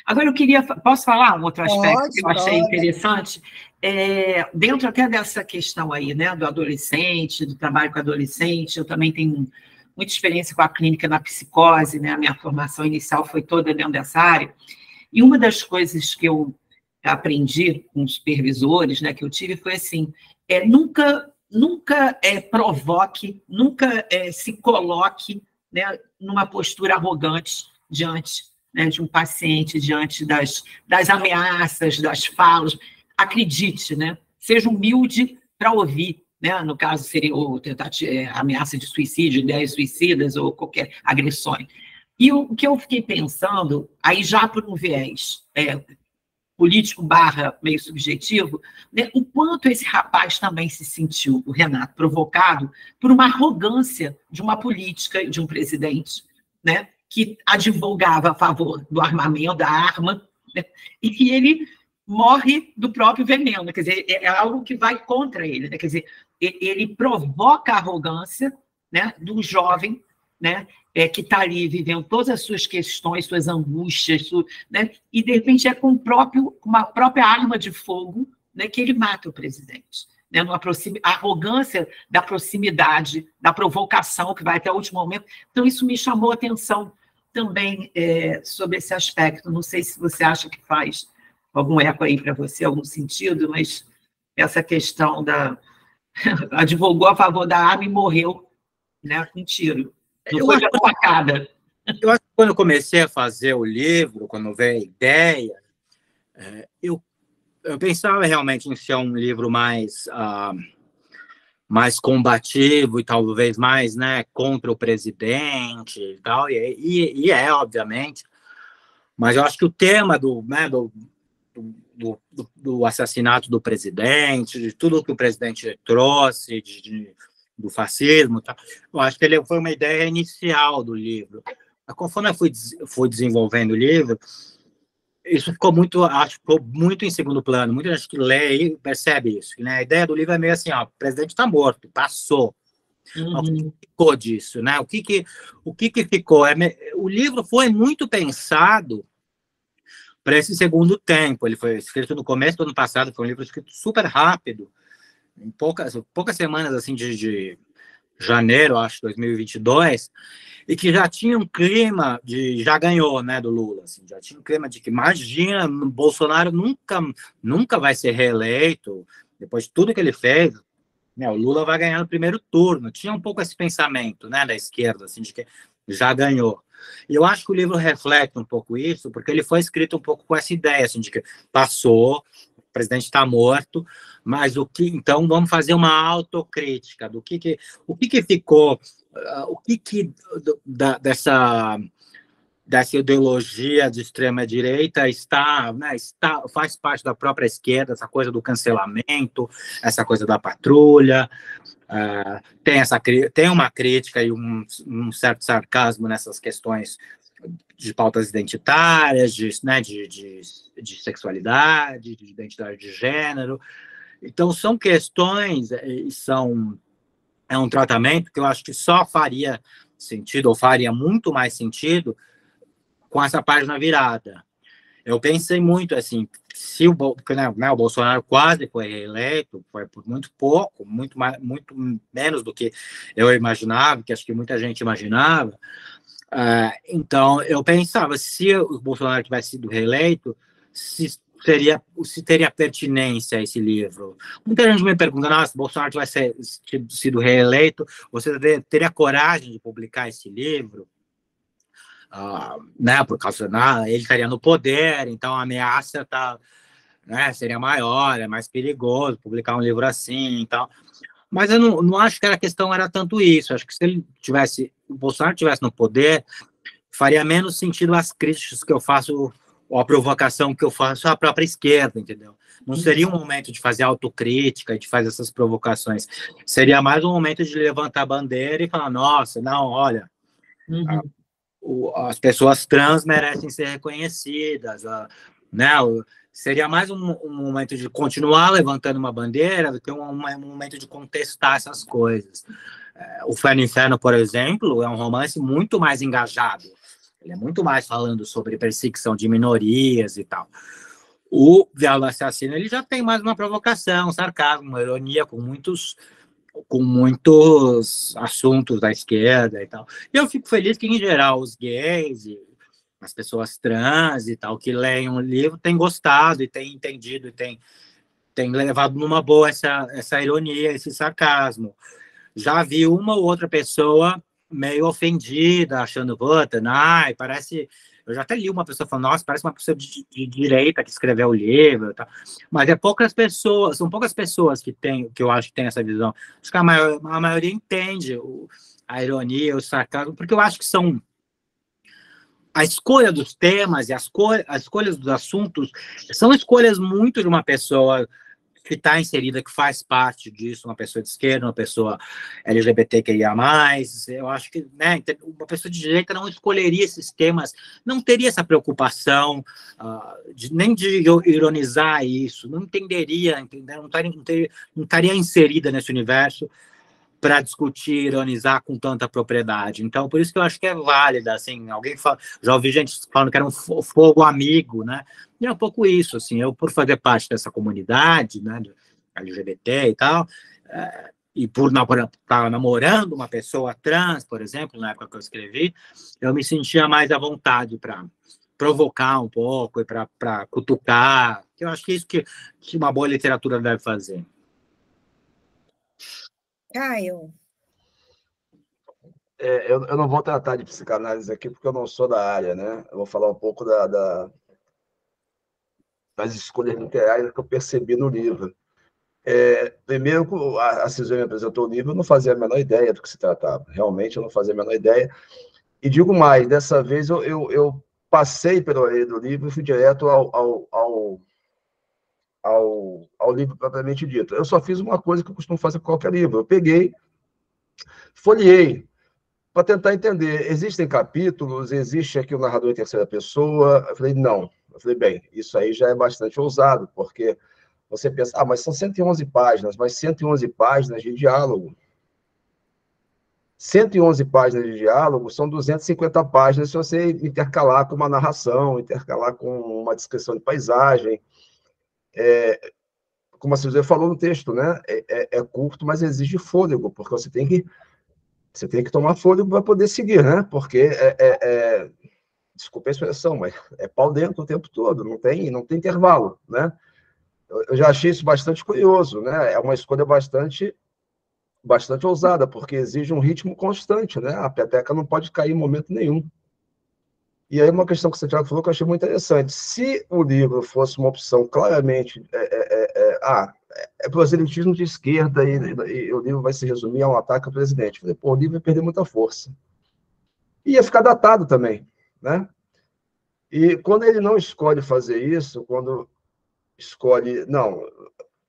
Agora posso falar um outro aspecto que eu achei Pode. interessante? Dentro até dessa questão aí, né, do adolescente, do trabalho com adolescente, eu também tenho muita experiência com a clínica na psicose, né, a minha formação inicial foi toda dentro dessa área, e uma das coisas que eu aprendi com os supervisores, né, que eu tive, foi assim, nunca provoque, nunca se coloque, né, numa postura arrogante diante, né, de um paciente, diante das ameaças, das falas. Acredite, né, seja humilde para ouvir, né, no caso seria ameaça de suicídio, ideias suicidas ou qualquer agressões. E o que eu fiquei pensando, aí já por um viés político / meio subjetivo, né, o quanto esse rapaz também se sentiu, o Renato, provocado por uma arrogância de uma política, de um presidente, né, que advogava a favor do armamento, da arma, né, e que ele morre do próprio veneno, quer dizer, é algo que vai contra ele, né, quer dizer, ele provoca a arrogância, né, do jovem, né, que está ali vivendo todas as suas questões, suas angústias, né, e de repente com uma própria arma de fogo, né, que ele mata o presidente. Né, a arrogância da proximidade, da provocação, que vai até o último momento. Então, isso me chamou a atenção também sobre esse aspecto. Não sei se você acha que faz algum eco aí para você, algum sentido, mas essa questão advogou a favor da arma e morreu, né, com um tiro. Não foi da facada. Eu acho que quando eu comecei a fazer o livro, quando veio a ideia, eu pensava realmente em ser um livro mais combativo e talvez mais, né, contra o presidente e tal, e obviamente, mas eu acho que o tema do assassinato do presidente, de tudo que o presidente trouxe, do fascismo, tá? Eu acho que ele foi uma ideia inicial do livro. Conforme eu fui desenvolvendo o livro, isso ficou muito em segundo plano. Muita gente que lê e percebe isso, né? A ideia do livro é meio assim, ó, o presidente está morto, passou. O que ficou disso, né? O que ficou? O livro foi muito pensado para esse segundo tempo. Ele foi escrito no começo do ano passado, foi um livro escrito super rápido, em poucas semanas, assim, de janeiro, acho, 2022, e que já tinha um clima já ganhou, né, do Lula, assim, já tinha um clima de que, imagina, Bolsonaro nunca vai ser reeleito, depois de tudo que ele fez, né, o Lula vai ganhar no primeiro turno. Tinha um pouco esse pensamento, né, da esquerda, assim, de que já ganhou. E eu acho que o livro reflete um pouco isso, porque ele foi escrito um pouco com essa ideia, assim, de que passou, o presidente está morto, mas então vamos fazer uma autocrítica do que ficou, dessa ideologia de extrema direita faz parte da própria esquerda, essa coisa do cancelamento, essa coisa da patrulha. Tem uma crítica e um certo sarcasmo nessas questões de pautas identitárias, de sexualidade, de identidade de gênero. Então, são questões, é um tratamento que eu acho que só faria sentido, ou faria muito mais sentido, com essa página virada. Eu pensei muito, assim, se o Bolsonaro quase foi reeleito, foi por muito pouco, muito menos do que eu imaginava, que acho que muita gente imaginava. Então, eu pensava, se o Bolsonaro tivesse sido reeleito, se teria pertinência a esse livro. Muita gente me pergunta, se o Bolsonaro tivesse sido reeleito, você teria coragem de publicar esse livro? Né, por causa ele estaria no poder, então a ameaça seria maior, é mais perigoso publicar um livro assim, então. Mas eu não acho que a questão era tanto isso. Acho que se o Bolsonaro tivesse no poder, faria menos sentido as críticas que eu faço, ou a provocação que eu faço à própria esquerda, entendeu? Não seria um momento de fazer autocrítica e de fazer essas provocações. Seria mais um momento de levantar a bandeira e falar, nossa, não, olha, as pessoas trans merecem ser reconhecidas, né? Seria mais um momento de continuar levantando uma bandeira do que um momento de contestar essas coisas. O Fé no Inferno, por exemplo, é um romance muito mais engajado. Ele é muito mais falando sobre perseguição de minorias e tal. O Diálogo Assassino, ele já tem mais uma provocação, sarcasmo, uma ironia com muitos assuntos da esquerda e tal. E eu fico feliz que, em geral, os gays e as pessoas trans e tal, que leem o livro, têm gostado e têm entendido e têm levado numa boa essa ironia, esse sarcasmo. Já vi uma ou outra pessoa meio ofendida, achando, parece... Eu já até li uma pessoa falando, nossa, parece uma pessoa de direita que escreveu o livro. Tá? Mas são poucas pessoas que eu acho que tem essa visão. Acho que a maioria entende a ironia, o sarcasmo, porque eu acho que a escolha dos temas e as escolhas dos assuntos são escolhas muito de uma pessoa que está inserida, que faz parte disso, uma pessoa de esquerda, uma pessoa LGBTQIA+. Eu acho que, né, uma pessoa de direita não escolheria esses temas, não teria essa preocupação nem de ironizar isso, não entenderia, não estaria inserida nesse universo para discutir, ironizar com tanta propriedade. Então, por isso que eu acho que é válida, assim, já ouvi gente falando que era um fogo amigo, né? E é um pouco isso, assim, eu, por fazer parte dessa comunidade, né, LGBT e tal, e por estar namorando uma pessoa trans, por exemplo, na época que eu escrevi, eu me sentia mais à vontade para provocar um pouco e para cutucar. Eu acho que é isso que uma boa literatura deve fazer. Caio. Eu não vou tratar de psicanálise aqui, porque eu não sou da área, né? Eu vou falar um pouco das escolhas literárias que eu percebi no livro. Primeiro, a Cisne me apresentou o livro, eu não fazia a menor ideia do que se tratava. Realmente, eu não fazia a menor ideia. E digo mais, dessa vez eu passei pela orelha do livro e fui direto ao livro propriamente dito. Eu só fiz uma coisa que eu costumo fazer com qualquer livro. Eu peguei, folheei, para tentar entender. Existem capítulos, existe aqui o narrador em terceira pessoa. Eu falei, não. Eu falei, bem, isso aí já é bastante ousado, porque você pensa, mas são 111 páginas, mas 111 páginas de diálogo. 111 páginas de diálogo são 250 páginas se você intercalar com uma narração, intercalar com uma descrição de paisagem. Como a Silvia falou no texto, né? É curto, mas exige fôlego, porque você tem que tomar fôlego para poder seguir, né? Porque desculpa a expressão, mas é pau dentro o tempo todo, não tem intervalo, né? Eu já achei isso bastante curioso, né? É uma escolha bastante ousada, porque exige um ritmo constante, né? A peteca não pode cair em momento nenhum. E aí uma questão que o Santiago falou que eu achei muito interessante. Se o livro fosse uma opção claramente proselitismo de esquerda e o livro vai se resumir a um ataque ao presidente, eu falei, o livro vai perder muita força. E ia ficar datado também, né? E quando ele não escolhe fazer isso, quando escolhe... Não,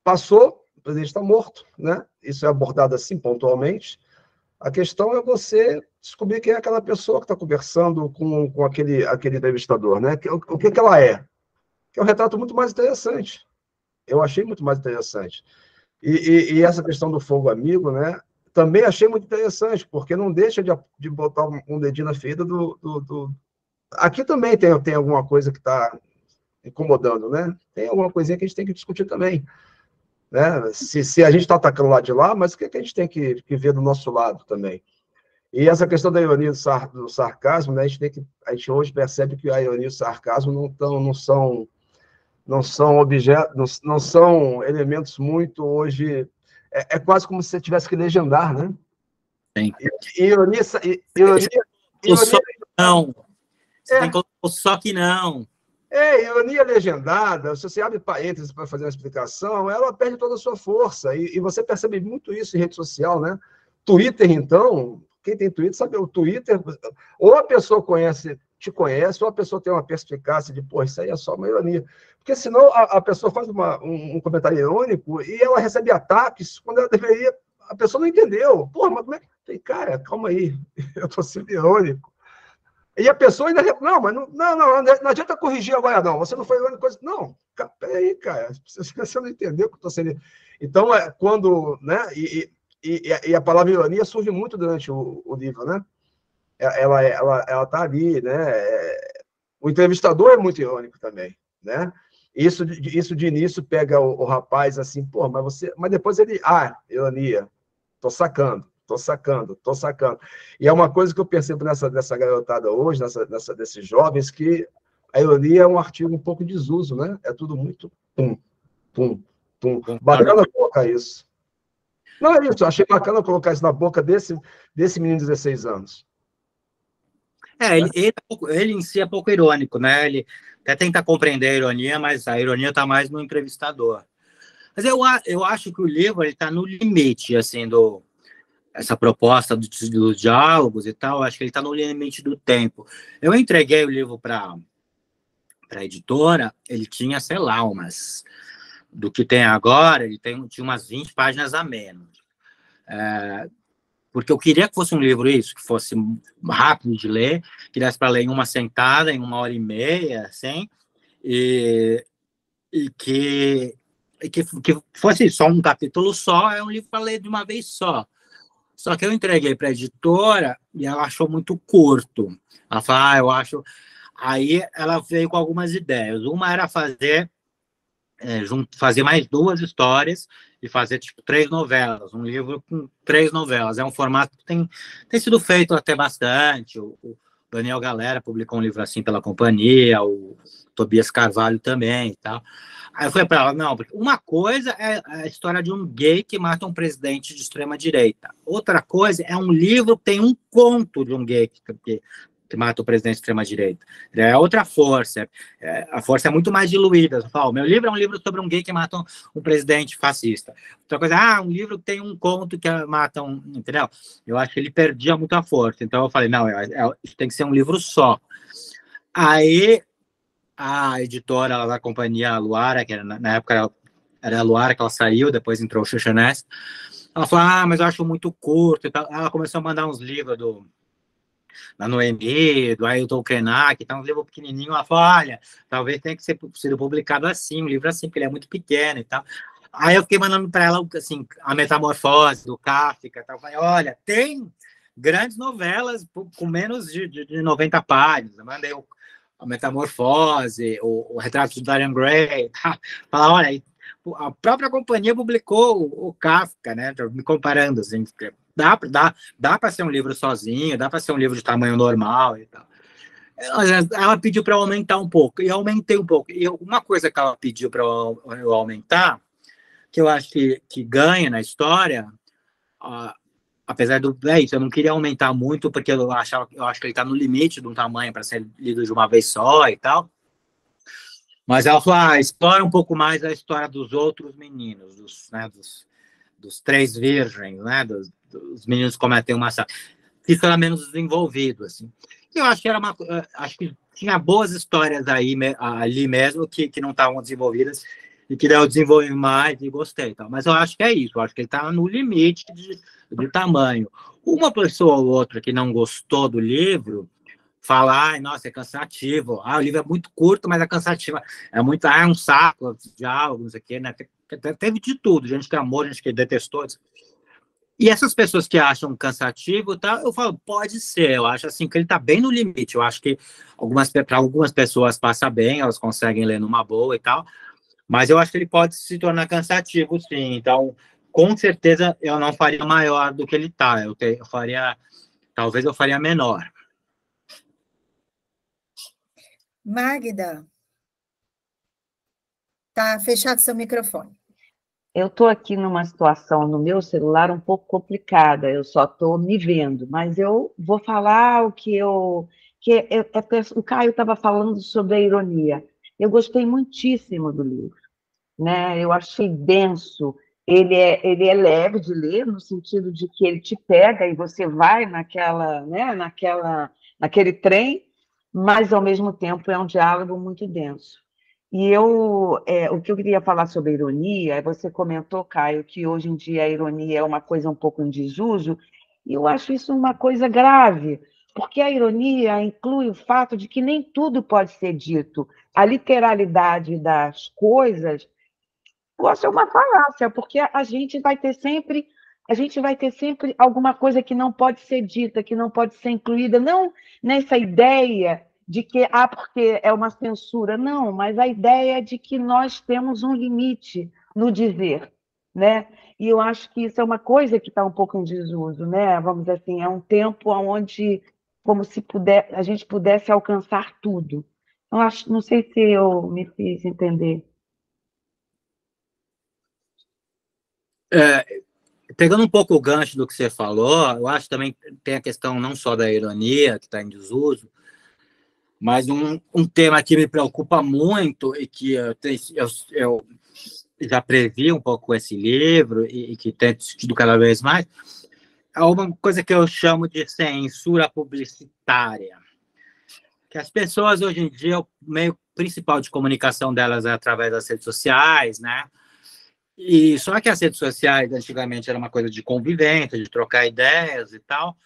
passou, o presidente está morto, né? Isso é abordado assim, pontualmente. A questão é você descobrir quem é aquela pessoa que está conversando com aquele entrevistador, né? O que ela é. Que é um retrato muito mais interessante. Eu achei muito mais interessante. E essa questão do fogo amigo, né? Também achei muito interessante, porque não deixa de botar um dedinho na ferida do... Aqui também tem alguma coisa que está incomodando, né? Tem alguma coisinha que a gente tem que discutir também. Né? Se a gente está atacando lá de lá, mas o que a gente tem que ver do nosso lado também? E essa questão da ironia do sarcasmo, né? A gente hoje percebe que a ironia e o sarcasmo não são objetos, não são elementos muito hoje... É quase como se você tivesse que legendar, né? Sim. Ironia só que não. Você tem que colocar o só que não. Ironia legendada, se você abre parênteses para fazer uma explicação, ela perde toda a sua força. E você percebe muito isso em rede social, né? Twitter, então, quem tem Twitter sabe, o Twitter, ou a pessoa te conhece, ou a pessoa tem uma perspicácia de, isso aí é só uma ironia. Porque senão a pessoa faz um comentário irônico e ela recebe ataques quando ela deveria... A pessoa não entendeu. Mas como é que... Falei, cara, calma aí, eu estou sendo irônico. E a pessoa ainda... Não adianta corrigir agora, não. Você não foi irônico. Não, peraí, cara. Você não entendeu o que eu estou sendo... Então, quando... Né, e a palavra ironia surge muito durante o livro, né? ela tá ali, né? O entrevistador é muito irônico também, né? Isso de início pega o rapaz assim, pô, mas depois ele, ironia, tô sacando. E é uma coisa que eu percebo nessa garotada hoje, desses jovens, que a ironia é um artigo um pouco em desuso, né? É tudo muito pum, pum, pum. Bacana colocar isso. Não é isso, eu achei bacana colocar isso na boca desse menino de 16 anos. Ele em si é pouco irônico, né? Ele até tenta compreender a ironia, mas a ironia está mais no entrevistador. Mas eu acho que o livro está no limite, assim, essa proposta dos diálogos e tal. Acho que ele está no limite do tempo. Eu entreguei o livro para a editora, ele tinha, sei lá, do que tem agora, tinha umas 20 páginas a menos. Porque eu queria que fosse um livro que fosse rápido de ler, que desse para ler em uma sentada, em 1h30, assim, e que fosse só um capítulo só, é um livro para ler de uma vez só. Só que eu entreguei para a editora e ela achou muito curto. Ela falou, eu acho... Aí ela veio com algumas ideias. Uma era fazer mais 2 histórias e fazer, tipo, 3 novelas. Um livro com 3 novelas. É um formato que tem sido feito até bastante. O Daniel Galera publicou um livro assim pela companhia, o Tobias Carvalho também e tal. Aí eu falei para ela, não, porque uma coisa é a história de um gay que mata um presidente de extrema-direita. Outra coisa é um livro que tem um conto de um gay que mata o presidente de extrema-direita. É outra força. A força é muito mais diluída. O meu livro é um livro sobre um gay que mata um presidente fascista. Outra coisa, um livro que tem um conto que mata entendeu? Eu acho que ele perdia muita força. Então eu falei, não, isso tem que ser um livro só. Aí a editora da companhia, a Luara, que na época era a Luara, que ela saiu, depois entrou o Xuxanés, ela falou, mas eu acho muito curto e tal. Ela começou a mandar uns livros da Noemi, do Ailton Krenak, tá um livro pequenininho. Ela falou, olha, talvez tenha que ser publicado assim, um livro assim, porque ele é muito pequeno e tal. Aí eu fiquei mandando para ela, assim, a Metamorfose, do Kafka, tal. Eu falei, olha, tem grandes novelas com menos de 90 páginas. Eu mandei a Metamorfose, o Retrato de Dorian Gray, tá? Fala, olha, a própria companhia publicou o Kafka, né? Me comparando, assim, dá para ser um livro sozinho, dá para ser um livro de tamanho normal e tal. Ela pediu para eu aumentar um pouco, e eu aumentei um pouco. E uma coisa que ela pediu para eu aumentar, que eu acho que ganha na história, apesar isso, eu não queria aumentar muito, porque eu acho que ele está no limite de um tamanho para ser lido de uma vez só e tal. Mas ela falou, explora um pouco mais a história dos outros meninos, dos 3 virgens, né? Dos meninos que cometem uma ação. Isso era menos desenvolvido, assim. Eu acho que acho que tinha boas histórias ali mesmo que não estavam desenvolvidas e que eu desenvolvi mais e gostei. Tal. Mas eu acho que é isso. Eu acho que ele está no limite de tamanho. Uma pessoa ou outra que não gostou do livro fala, nossa, é cansativo. O livro é muito curto, mas é cansativo. É um saco, diálogo, não sei o quê, né? Teve de tudo. Gente que amou, gente que detestou. E essas pessoas que acham cansativo, tá, eu falo, pode ser. Eu acho assim que ele está bem no limite. Eu acho que para algumas pessoas passa bem, elas conseguem ler numa boa e tal. Mas eu acho que ele pode se tornar cansativo, sim. Então, com certeza, eu não faria maior do que ele está. Talvez eu faria menor. Magda, tá fechado seu microfone. Eu estou aqui numa situação no meu celular um pouco complicada, eu só estou me vendo, mas eu vou falar o que o Caio estava falando sobre a ironia. Eu gostei muitíssimo do livro, né? Eu achei denso, ele é leve de ler, no sentido de que ele te pega e você vai naquele trem, mas, ao mesmo tempo, é um diálogo muito denso. E o que eu queria falar sobre a ironia, você comentou, Caio, que hoje em dia a ironia é uma coisa um pouco em desuso, e eu acho isso uma coisa grave, porque a ironia inclui o fato de que nem tudo pode ser dito. A literalidade das coisas pode ser uma falácia, porque a gente vai ter sempre a gente vai ter sempre alguma coisa que não pode ser dita, que não pode ser incluída, não nessa ideia de que, porque é uma censura, não, mas a ideia de que nós temos um limite no dizer, né? E eu acho que isso é uma coisa que está um pouco em desuso, né? Vamos dizer assim, é um tempo onde, como se a gente pudesse alcançar tudo. Eu acho, não sei se eu me fiz entender. Pegando um pouco o gancho do que você falou, eu acho que também tem a questão não só da ironia, que está em desuso, mas um tema que me preocupa muito e que eu já previ um pouco esse livro e que tem discutido cada vez mais, é uma coisa que eu chamo de censura publicitária. Que as pessoas, hoje em dia, o meio principal de comunicação delas é através das redes sociais, né? E só que as redes sociais, antigamente, era uma coisa de convivência, de trocar ideias e tal.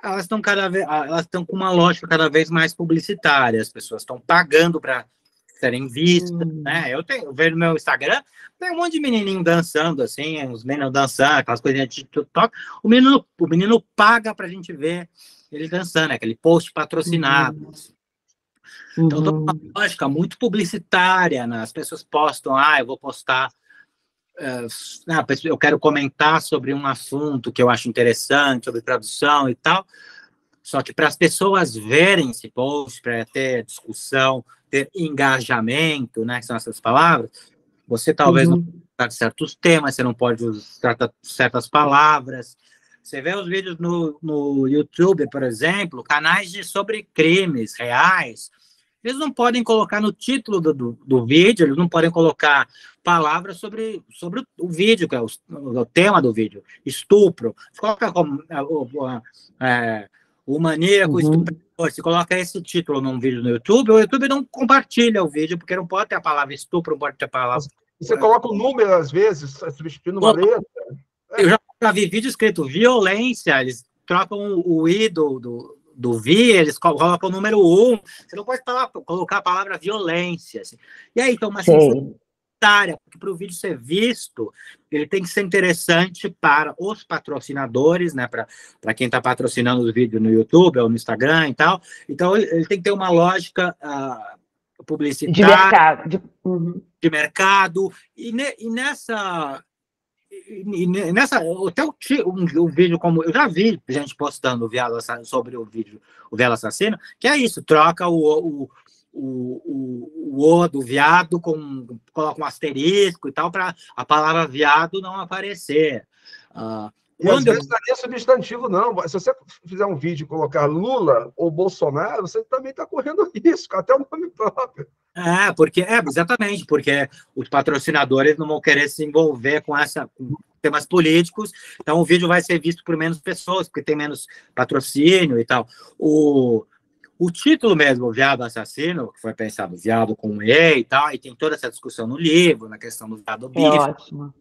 Elas estão com uma lógica cada vez mais publicitária. As pessoas estão pagando para serem vistas, né? Eu vejo no meu Instagram, tem um monte de menininho dançando, assim, uns meninos dançando, aquelas coisinhas de TikTok. O menino paga para a gente ver ele dançando, aquele post patrocinado. Então, tem uma lógica muito publicitária, né? As pessoas postam, eu vou postar, eu quero comentar sobre um assunto que eu acho interessante, sobre tradução e tal. Só que para as pessoas verem esse post, para ter discussão, ter engajamento, né, que são essas palavras, você talvez não pode tratar de certos temas, você não pode usar certas palavras. Você vê os vídeos no YouTube, por exemplo, canais sobre crimes reais, eles não podem colocar no título do vídeo, eles não podem colocar palavras sobre o vídeo, que é o tema do vídeo, estupro. Você coloca como o maníaco estuprador, se coloca esse título num vídeo no YouTube, o YouTube não compartilha o vídeo, porque não pode ter a palavra estupro, não pode ter a palavra... Você coloca o número, às vezes, substituindo uma letra. Eu já vi vídeo escrito violência, eles trocam o I do vi, eles colocam o número 1. Você não pode colocar a palavra violência. Assim. E aí, então, uma censura publicitária, porque para o vídeo ser visto, ele tem que ser interessante para os patrocinadores, né? Para quem está patrocinando os vídeos no YouTube ou no Instagram e tal. Então, ele tem que ter uma lógica publicitária, de mercado. E nessa... até um vídeo como eu já vi gente postando sobre o vídeo o Viado Assassino, que é isso, troca o do viado coloca um asterisco e tal para a palavra viado não aparecer. E às vezes não é nem substantivo, não. Se você fizer um vídeo e colocar Lula ou Bolsonaro, você também está correndo risco, até o nome próprio. Exatamente, porque os patrocinadores não vão querer se envolver com temas políticos, então o vídeo vai ser visto por menos pessoas, porque tem menos patrocínio e tal. O título mesmo, o Viado Assassino, que foi pensado viado com E e tal, e tem toda essa discussão no livro, na questão do viado bicho. Ótimo.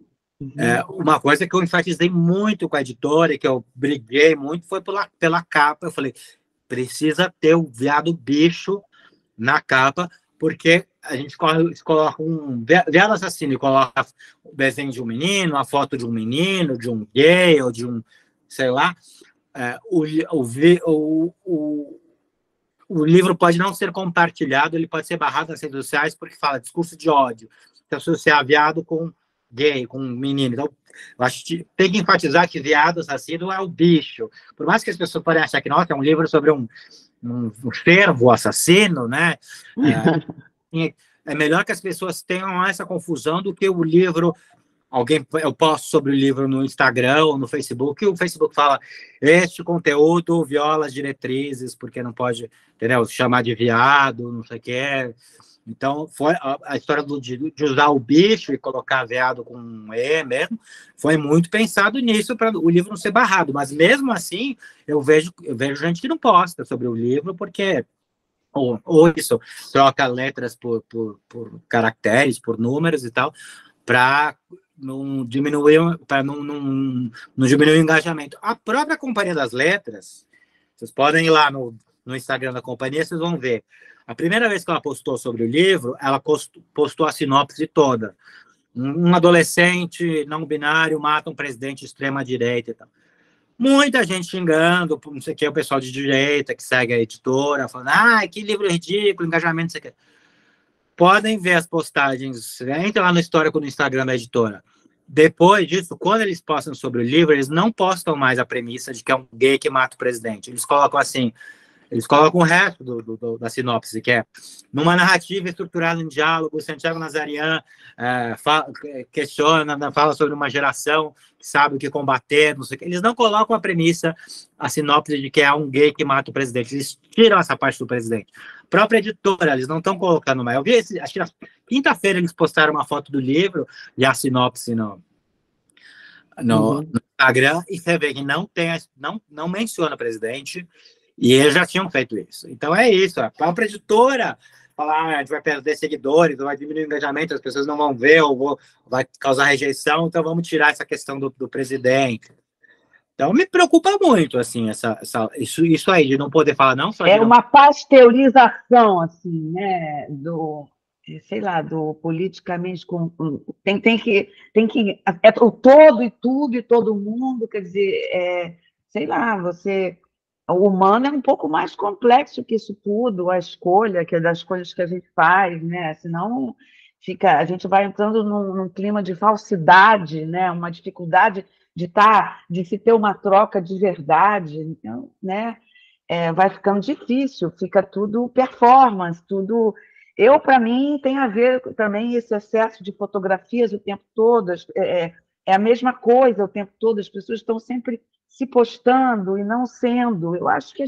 Uma coisa que eu enfatizei muito com a editora e que eu briguei muito foi pela capa. Eu falei, precisa ter o viado bicho na capa, porque a gente coloca um viado assassino e coloca o desenho de um menino, a foto de um menino, de um gay ou de um, sei lá, o livro pode não ser compartilhado, ele pode ser barrado nas redes sociais porque fala discurso de ódio, se associar viado com gay, com menino. Então, eu acho que tem que enfatizar que viado assassino é o bicho. Por mais que as pessoas podem achar que, nossa, é um livro sobre um fervo assassino, né? É melhor que as pessoas tenham essa confusão do que o livro... Eu posto sobre o livro no Instagram ou no Facebook, e o Facebook fala este conteúdo viola as diretrizes, porque não pode, entendeu? Chamar de viado, não sei o que. Então, foi a história de usar o bicho e colocar viado com um E mesmo, foi muito pensado nisso para o livro não ser barrado. Mas mesmo assim, eu vejo gente que não posta sobre o livro, porque ou isso, troca letras por caracteres, por números e tal, para não diminuir o engajamento. A própria Companhia das Letras, vocês podem ir lá no Instagram da companhia, vocês vão ver. A primeira vez que ela postou sobre o livro, ela postou a sinopse toda. Um adolescente não binário mata um presidente de extrema-direita e tal. Muita gente xingando, não sei o que, o pessoal de direita que segue a editora, falando, que livro ridículo, engajamento, não sei o que. Podem ver as postagens, entra lá no histórico do Instagram da editora. Depois disso, quando eles postam sobre o livro, eles não postam mais a premissa de que é um gay que mata o presidente. Eles colocam assim, eles colocam o resto da sinopse, que é numa narrativa estruturada em diálogo, Santiago Nazarian fala sobre uma geração que sabe o que combater, não sei o que. Eles não colocam a premissa, a sinopse de que é um gay que mata o presidente. Eles tiram essa parte do presidente. A própria editora, eles não estão colocando mais. Eu vi acho que na quinta-feira eles postaram uma foto do livro e a sinopse no Instagram, e você vê que não menciona o presidente. E eles já tinham feito isso. Então é isso. A própria editora falar, a gente vai perder seguidores, vai diminuir o engajamento, as pessoas não vão ver, ou vai causar rejeição, então vamos tirar essa questão do presidente. Então me preocupa muito, assim, isso aí, de não poder falar, não só... uma pasteurização, assim, né, sei lá, do politicamente... Tem que o todo e tudo e todo mundo, quer dizer, sei lá, o humano é um pouco mais complexo que isso tudo, a escolha, que é das coisas que a gente faz, né? Senão a gente vai entrando num clima de falsidade, né? Uma dificuldade de se ter uma troca de verdade, então, né? Vai ficando difícil, fica tudo performance, tudo. Para mim, tem a ver também esse excesso de fotografias o tempo todo, é a mesma coisa o tempo todo, as pessoas estão sempre se postando e não sendo. Eu acho que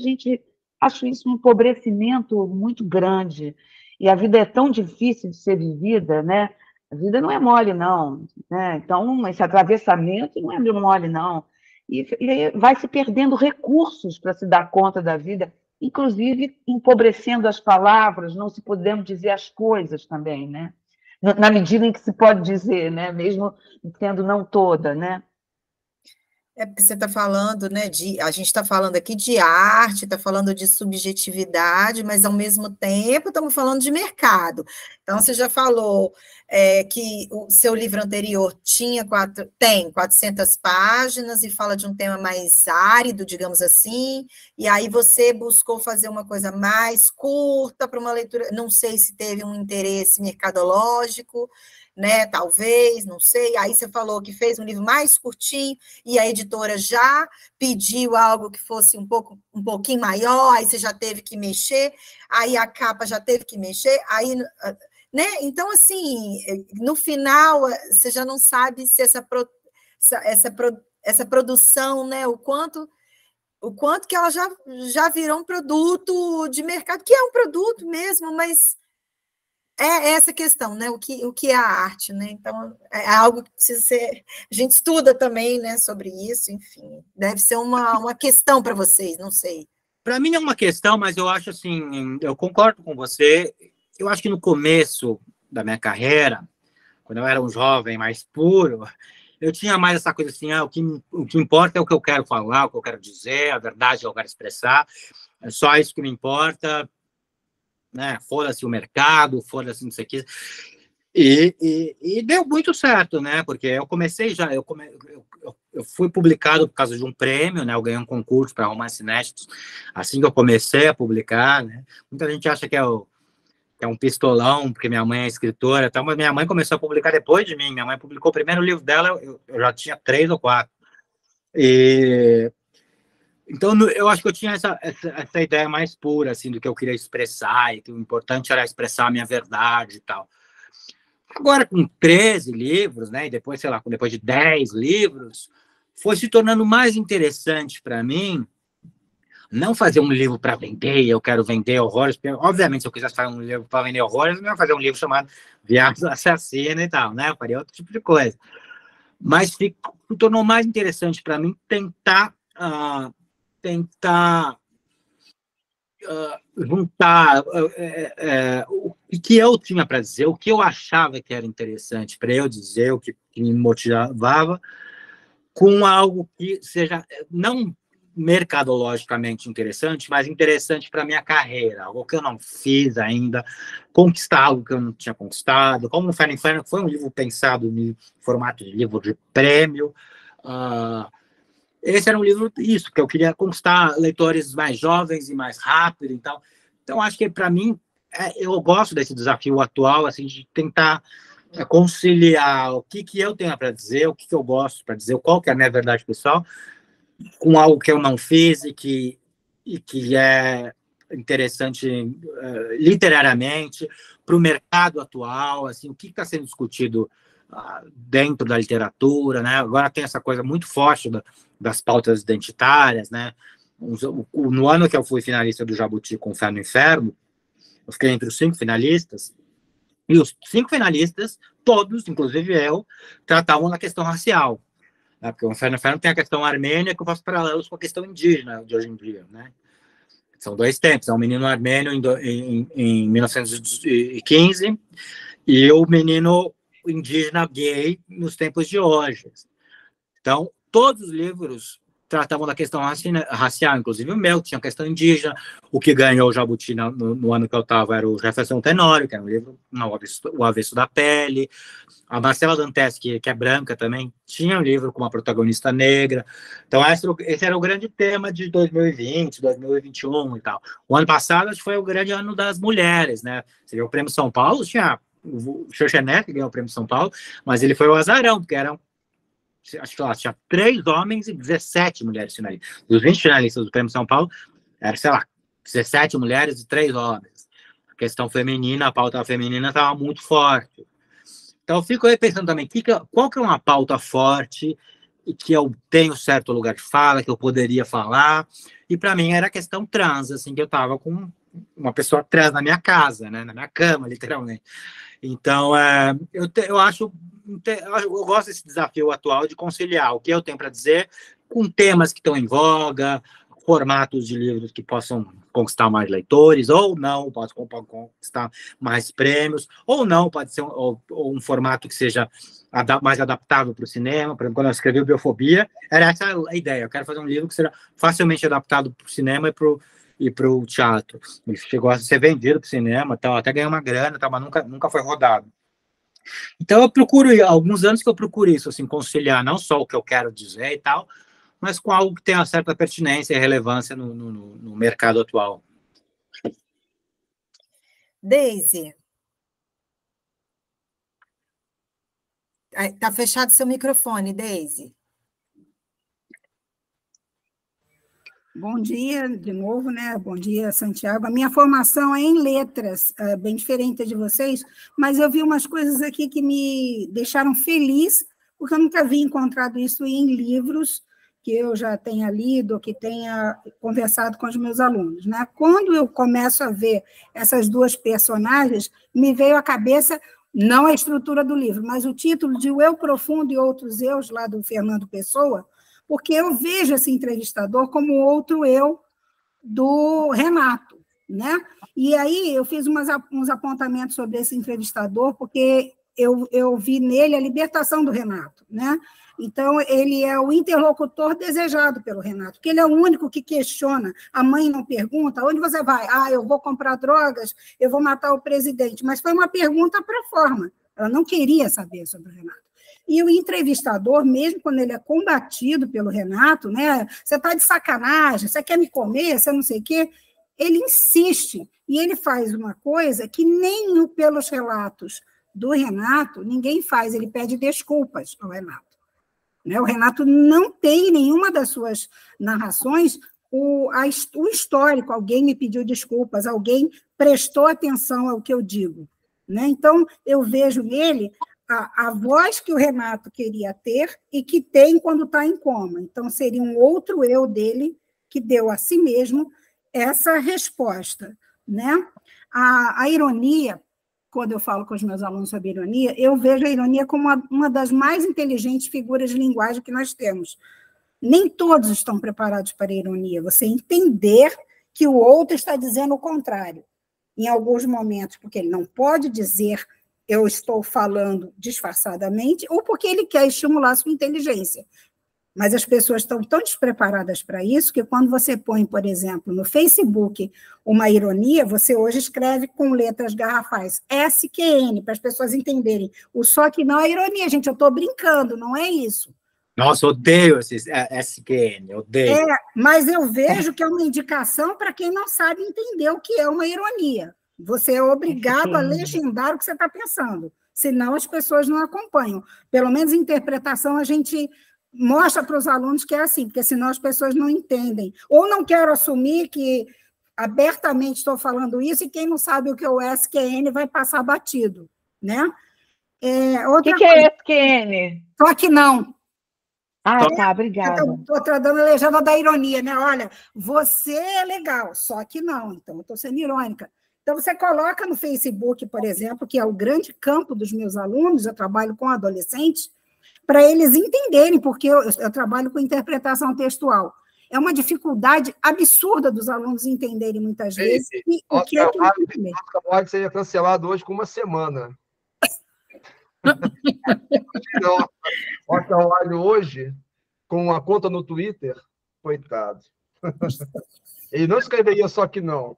acho isso um empobrecimento muito grande. E a vida é tão difícil de ser vivida, né? A vida não é mole, não. Né? Então, esse atravessamento não é mole, não. E vai se perdendo recursos para se dar conta da vida, inclusive empobrecendo as palavras, não se podendo dizer as coisas também, né? Na medida em que se pode dizer, né? Mesmo tendo não toda, né? Porque você está falando, né? A gente está falando aqui de arte, está falando de subjetividade, mas ao mesmo tempo estamos falando de mercado. Então, você já falou que o seu livro anterior tem 400 páginas e fala de um tema mais árido, digamos assim, e aí você buscou fazer uma coisa mais curta para uma leitura, não sei se teve um interesse mercadológico, né? Talvez, não sei. Aí você falou que fez um livro mais curtinho e a editora já pediu algo que fosse um pouquinho maior, aí você já teve que mexer, aí a capa já teve que mexer, aí, né? Então, assim, no final, você já não sabe se essa produção, né? O quanto que ela já virou um produto de mercado, que é um produto mesmo, mas é essa questão, né? O que é a arte, né? Então, é algo que precisa ser... A gente estuda também, né, sobre isso, enfim. Deve ser uma questão para vocês, não sei. Para mim é uma questão, mas eu acho assim, eu concordo com você. Eu acho que no começo da minha carreira, quando eu era um jovem mais puro, eu tinha mais essa coisa assim, o que importa é o que eu quero falar, o que eu quero dizer, a verdade que eu quero expressar, é só isso que me importa, né? Foda-se o mercado, foda-se não sei o que. E deu muito certo, né? Porque eu comecei já, eu fui publicado por causa de um prêmio, né? Eu ganhei um concurso para romances inéditos assim que eu comecei a publicar, né? Muita gente acha que é um pistolão, porque minha mãe é escritora, tal, mas minha mãe começou a publicar depois de mim. Minha mãe publicou o primeiro livro dela, eu já tinha 3 ou 4. Então, eu acho que eu tinha essa ideia mais pura, assim, do que eu queria expressar, e que o importante era expressar a minha verdade e tal. Agora, com 13 livros, né, e depois, sei lá, depois de 10 livros, foi se tornando mais interessante para mim não fazer um livro para vender, eu quero vender horrores, porque, obviamente, se eu quisesse fazer um livro para vender horrores, eu não ia fazer um livro chamado Viagem do Assassino e tal, né, eu faria outro tipo de coisa. Mas se tornou mais interessante para mim tentar juntar o que eu tinha para dizer, o que eu achava que era interessante para eu dizer, o que me motivava, com algo que seja, não mercadologicamente interessante, mas interessante para minha carreira, algo que eu não fiz ainda, conquistar algo que eu não tinha conquistado. Como o Inferno Inferno foi um livro pensado em formato de livro de prêmio, esse era um livro, isso, que eu queria conquistar leitores mais jovens e mais rápido e tal. Então, acho que, para mim, eu gosto desse desafio atual, assim, de tentar conciliar o que eu tenho para dizer, o que eu gosto para dizer, qual que é a minha verdade pessoal, com algo que eu não fiz e que é interessante literariamente para o mercado atual, assim, o que está sendo discutido dentro da literatura, né? Agora tem essa coisa muito forte das pautas identitárias, né? No ano que eu fui finalista do Jabuti com Fé no Inferno, eu fiquei entre os 5 finalistas, e os 5 finalistas, todos, inclusive eu, tratavam da questão racial. Né? Porque o Inferno tem a questão armênia, que eu faço paralelos com a questão indígena de hoje em dia. Né? São 2 tempos. É um menino armênio em 1915 e o menino indígena gay nos tempos de hoje. Então, todos os livros tratavam da questão racial, inclusive o meu, tinha a questão indígena. O que ganhou o Jabuti no ano que eu estava era o Jefferson Tenório, que é um livro, O Avesso da Pele. A Marcela Dantes, que é branca também, tinha um livro com uma protagonista negra. Então, esse era o grande tema de 2020, 2021 e tal. O ano passado, acho que foi o grande ano das mulheres, né? Você viu o Prêmio São Paulo, tinha o Xoxené, que ganhou o Prêmio São Paulo, mas ele foi o azarão, porque eram, acho que lá, tinha 3 homens e 17 mulheres finalistas. Dos 20 finalistas do Prêmio São Paulo, era, sei lá, 17 mulheres e 3 homens. A questão feminina, a pauta feminina estava muito forte. Então, eu fico aí pensando também, qual que é uma pauta forte e que eu tenho certo lugar de fala, que eu poderia falar. E, para mim, era a questão trans, assim, que eu estava com uma pessoa trans na minha casa, né, na minha cama, literalmente. Então, eu acho, eu gosto desse desafio atual de conciliar o que eu tenho para dizer com temas que estão em voga, formatos de livros que possam conquistar mais leitores, ou não, pode conquistar mais prêmios, ou não, pode ser um formato que seja mais adaptável para o cinema. Por exemplo, quando eu escrevi o Biofobia, era essa a ideia. Eu quero fazer um livro que seja facilmente adaptado para o cinema e para o teatro. Ele chegou a ser vendido para o cinema, tal, até ganhou uma grana, tal, mas nunca foi rodado. Então, eu procuro, há alguns anos que eu procuro isso, assim, conciliar não só o que eu quero dizer e tal, mas com algo que tenha uma certa pertinência e relevância no mercado atual. Deise. Está fechado seu microfone, Deise. Bom dia de novo, né? Bom dia, Santiago. A minha formação é em letras, bem diferente de vocês, mas eu vi umas coisas aqui que me deixaram feliz, porque eu nunca havia encontrado isso em livros que eu já tenha lido, que tenha conversado com os meus alunos, né? Quando eu começo a ver essas 2 personagens, me veio à cabeça, não a estrutura do livro, mas o título de O Eu Profundo e Outros Eus, lá do Fernando Pessoa, porque eu vejo esse entrevistador como outro eu do Renato, né? E aí eu fiz uns apontamentos sobre esse entrevistador, porque eu vi nele a libertação do Renato, né? Então, ele é o interlocutor desejado pelo Renato, porque ele é o único que questiona. A mãe não pergunta, onde você vai? Eu vou comprar drogas, eu vou matar o presidente. Mas foi uma pergunta para forma. Ela não queria saber sobre o Renato. E o entrevistador, mesmo quando ele é combatido pelo Renato, né? Você está de sacanagem, você quer me comer, você não sei o quê, ele insiste. E ele faz uma coisa que nem pelos relatos do Renato ninguém faz, ele pede desculpas ao Renato. O Renato não tem em nenhuma das suas narrações o histórico, alguém me pediu desculpas, alguém prestou atenção ao que eu digo. Então, eu vejo nele a voz que o Renato queria ter e que tem quando está em coma. Então, seria um outro eu dele que deu a si mesmo essa resposta. A ironia, quando eu falo com os meus alunos sobre ironia, eu vejo a ironia como uma das mais inteligentes figuras de linguagem que nós temos. Nem todos estão preparados para a ironia. Você entender que o outro está dizendo o contrário, em alguns momentos, porque ele não pode dizer eu estou falando disfarçadamente, ou porque ele quer estimular sua inteligência. Mas as pessoas estão tão despreparadas para isso que quando você põe, por exemplo, no Facebook uma ironia, você hoje escreve com letras garrafais SQN, para as pessoas entenderem. O só que não é ironia, gente, eu estou brincando, não é isso. Nossa, odeio esses SQN, odeio. Mas eu vejo que é uma indicação para quem não sabe entender o que é uma ironia. Você é obrigado a legendar o que você está pensando, senão as pessoas não acompanham. Pelo menos em interpretação a gente mostra para os alunos que é assim, porque senão as pessoas não entendem. Ou não quero assumir que abertamente estou falando isso e quem não sabe o que é o SQN vai passar batido, né? O que é SQN? Só que não. Tá, obrigada. Estou tratando a legenda da ironia, né? Olha, você é legal, só que não. Então, eu estou sendo irônica. Então, você coloca no Facebook, por exemplo, que é o grande campo dos meus alunos, eu trabalho com adolescentes, para eles entenderem, porque eu trabalho com interpretação textual. É uma dificuldade absurda dos alunos entenderem muitas vezes. O que é que seria cancelado hoje com uma semana. Oscar Wilde hoje, com uma conta no Twitter, coitado. Ele não escreveria só que não.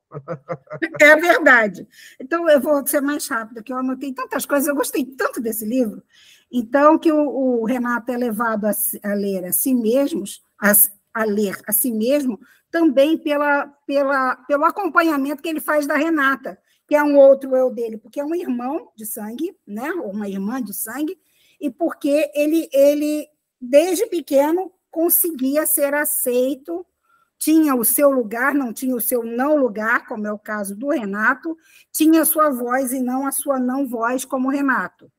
É verdade. Então, eu vou ser mais rápida, que eu anotei tantas coisas, eu gostei tanto desse livro. Então, que o Renato é levado a ler a si mesmos, a ler a si mesmo, também pelo acompanhamento que ele faz da Renata, que é um outro eu dele, porque é um irmão de sangue, né? Ou uma irmã de sangue, e porque ele desde pequeno, conseguia ser aceito, tinha o seu lugar, não tinha o seu não lugar, como é o caso do Renato, tinha a sua voz e não a sua não voz, como o Renato.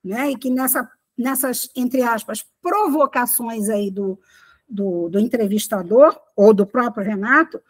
Né? E que nessas, entre aspas, provocações aí do entrevistador, ou do próprio Renato,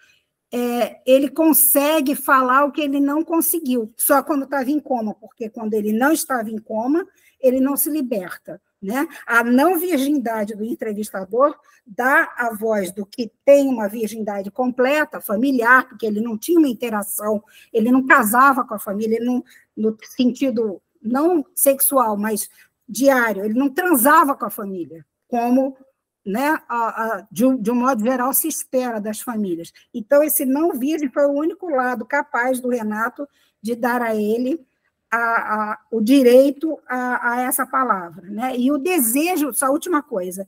ele consegue falar o que ele não conseguiu, só quando estava em coma, porque quando ele não estava em coma, ele não se liberta. Né? A não virgindade do entrevistador dá a voz do que tem uma virgindade completa, familiar, porque ele não tinha uma interação, ele não casava com a família, ele não, no sentido não sexual, mas diário, ele não transava com a família, como, né, de um modo geral se espera das famílias. Então, esse não virgem foi o único lado capaz do Renato de dar a ele o direito a essa palavra. Né? E o desejo, só a última coisa,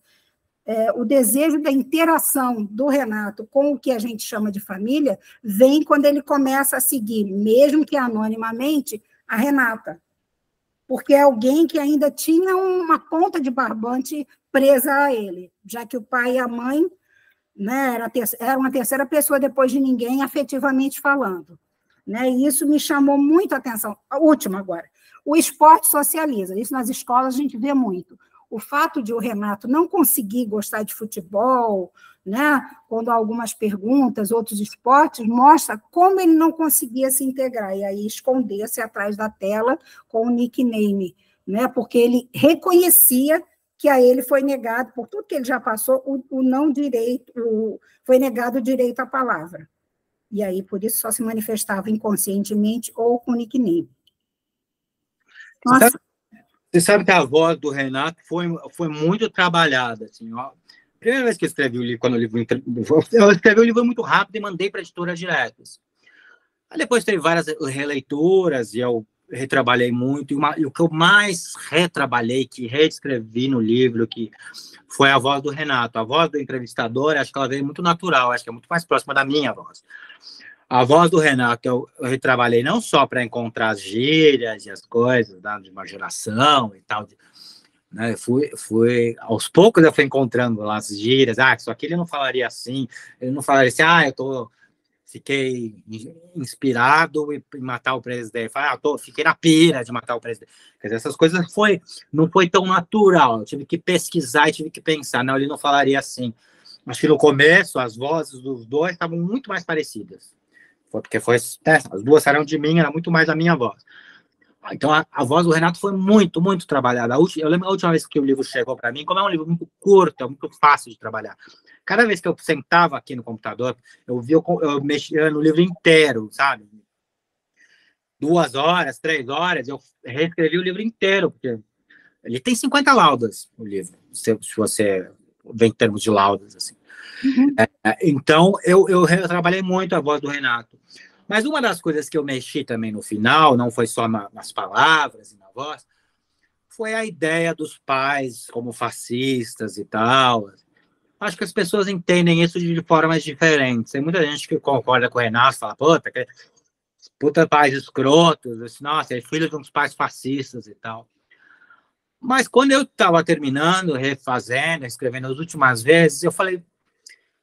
o desejo da interação do Renato com o que a gente chama de família vem quando ele começa a seguir, mesmo que anonimamente, a Renata, porque é alguém que ainda tinha uma ponta de barbante presa a ele, já que o pai e a mãe, né, era uma terceira pessoa depois de ninguém, afetivamente falando. Né? E isso me chamou muito a atenção. A última agora. O esporte socializa. Isso nas escolas a gente vê muito. O fato de o Renato não conseguir gostar de futebol, né? Quando há algumas perguntas, outros esportes, mostra como ele não conseguia se integrar, e aí esconder-se atrás da tela com o nickname, né? Porque ele reconhecia que a ele foi negado, por tudo que ele já passou, o não direito, foi negado o direito à palavra. E aí, por isso, só se manifestava inconscientemente ou com nickname. Nossa. Você sabe que a voz do Renato foi muito trabalhada. Assim, ó. Primeira vez que eu escrevi o livro, eu escrevi o livro muito rápido e mandei para a editora direto. Aí depois teve várias releituras e eu retrabalhei muito. E o que eu mais retrabalhei, que reescrevi no livro, que foi a voz do Renato. A voz do entrevistador, acho que ela veio muito natural, acho que é muito mais próxima da minha voz. A voz do Renato, eu retrabalhei não só para encontrar as gírias e as coisas, né, de uma geração e tal. Né, fui aos poucos eu fui encontrando lá as gírias. Isso aqui ele não falaria assim, ele não falaria assim, fiquei inspirado em matar o presidente. Fiquei na pira de matar o presidente. Quer dizer, essas coisas não foi tão natural. Eu tive que pesquisar e tive que pensar. Não, ele não falaria assim. Acho que no começo as vozes dos dois estavam muito mais parecidas. Porque as duas saíram de mim, era muito mais a minha voz. Então, a voz do Renato foi muito, muito trabalhada. Eu lembro a última vez que o livro chegou para mim, como é um livro muito curto, é muito fácil de trabalhar. Cada vez que eu sentava aqui no computador, eu mexia no livro inteiro, sabe? 2 horas, 3 horas, eu reescrevi o livro inteiro, porque ele tem 50 laudas, o livro, se você em termos de laudas, assim. Então, eu trabalhei muito a voz do Renato. Mas uma das coisas que eu mexi também no final, não foi só nas palavras e na voz, foi a ideia dos pais como fascistas e tal. Acho que as pessoas entendem isso de formas diferentes. Tem muita gente que concorda com o Renato, fala, puta pais escrotos, nossa, é filho de uns pais fascistas e tal. Mas quando eu estava terminando, refazendo, escrevendo as últimas vezes, eu falei,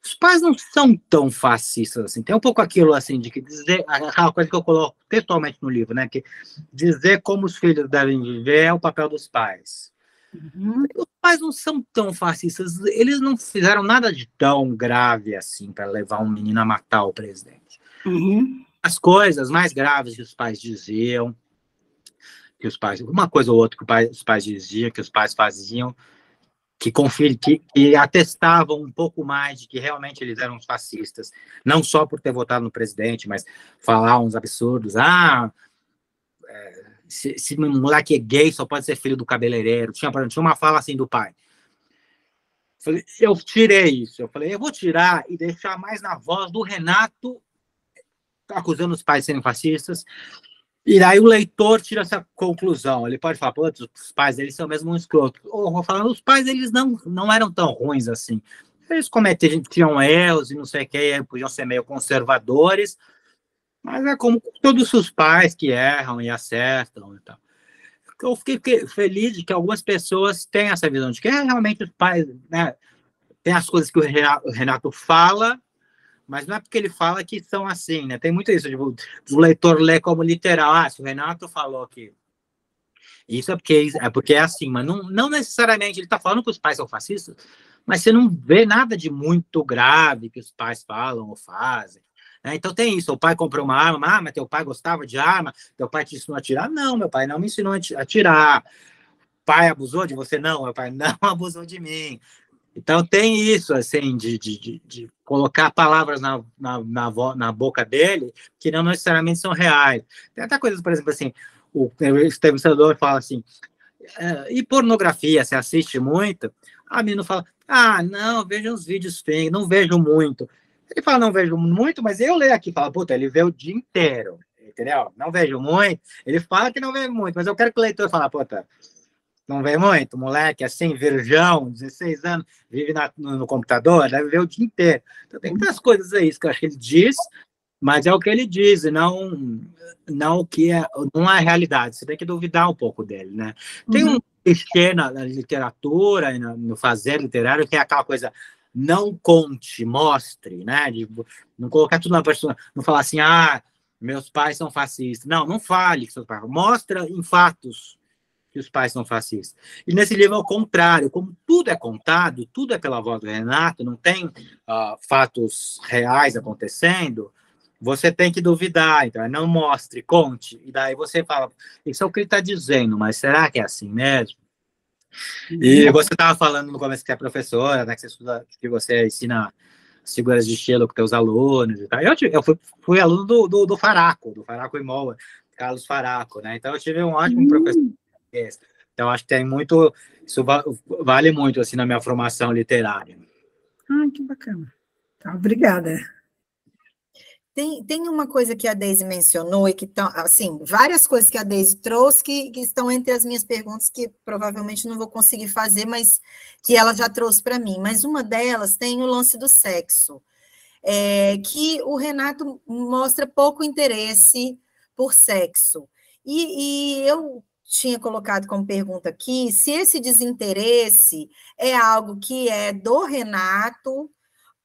os pais não são tão fascistas assim. Tem um pouco aquilo assim de que dizer, aquela coisa que eu coloco textualmente no livro, né, que dizer como os filhos devem viver é o papel dos pais. Os pais não são tão fascistas, eles não fizeram nada de tão grave assim para levar um menino a matar o presidente. As coisas mais graves que os pais diziam, que os pais, uma coisa ou outra que os pais diziam, que os pais faziam, que atestavam um pouco mais de que realmente eles eram fascistas, não só por ter votado no presidente, mas falar uns absurdos, se um moleque é gay, só pode ser filho do cabeleireiro, tinha uma fala assim do pai. Eu tirei isso, eu falei, eu vou tirar e deixar mais na voz do Renato, acusando os pais de serem fascistas, e aí o leitor tira essa conclusão. Ele pode falar, pô, os pais deles são mesmo um escroto. Ou falando, os pais deles não eram tão ruins assim. Eles cometiam erros e não sei o que, podiam ser meio conservadores, mas é como todos os pais que erram e acertam e tal. Eu fiquei feliz de que algumas pessoas têm essa visão de que realmente os pais, né, tem as coisas que o Renato fala, mas não é porque ele fala que são assim, né? Tem muito isso, tipo, o leitor lê como literal. Se o Renato falou que isso é porque é assim, mas não necessariamente ele está falando que os pais são fascistas, mas você não vê nada de muito grave que os pais falam ou fazem. Né? Então tem isso, o pai comprou uma arma, mas teu pai gostava de arma, teu pai te ensinou a atirar? Não, meu pai não me ensinou a atirar. O pai abusou de você? Não, meu pai não abusou de mim. Então tem isso, assim, de colocar palavras na boca dele que não necessariamente são reais. Tem até coisas, por exemplo, assim, o entrevistador fala assim, e pornografia, você assiste muito? A menina fala, não, vejo uns vídeos feios, não vejo muito. Ele fala, não vejo muito, mas eu leio aqui, fala, puta, ele vê o dia inteiro, entendeu? Não vejo muito. Ele fala que não vê muito, mas eu quero que o leitor fale, puta, não vê muito, moleque, assim, virgão, 16 anos, vive no computador, deve ver o dia inteiro. Então, tem muitas coisas aí que eu acho que ele diz, mas é o que ele diz, e não o que não é a realidade. Você tem que duvidar um pouco dele, né? Tem um clichê na literatura, no fazer literário, que é aquela coisa, não conte, mostre, né? De não colocar tudo na pessoa, não falar assim, meus pais são fascistas. Não fale que seus pais, mostra em fatos que os pais são fascistas. E nesse livro é o contrário, como tudo é contado, tudo é pela voz do Renato, não tem fatos reais acontecendo, você tem que duvidar, então não mostre, conte, e daí você fala, isso é o que ele está dizendo, mas será que é assim mesmo? E você estava falando no começo que é professora, né, que você ensina as figuras de estilo com teus alunos e tal. Eu fui aluno do Faraco Imola, Carlos Faraco, né? Então eu tive um ótimo professor. Então, acho que tem muito, isso vale muito, assim, na minha formação literária. Que bacana. Tá, obrigada. Tem uma coisa que a Deise mencionou, e que estão, assim, várias coisas que a Deise trouxe que estão entre as minhas perguntas, que provavelmente não vou conseguir fazer, mas que ela já trouxe para mim. Mas uma delas tem o lance do sexo, que o Renato mostra pouco interesse por sexo. E eu tinha colocado como pergunta aqui se esse desinteresse é algo que é do Renato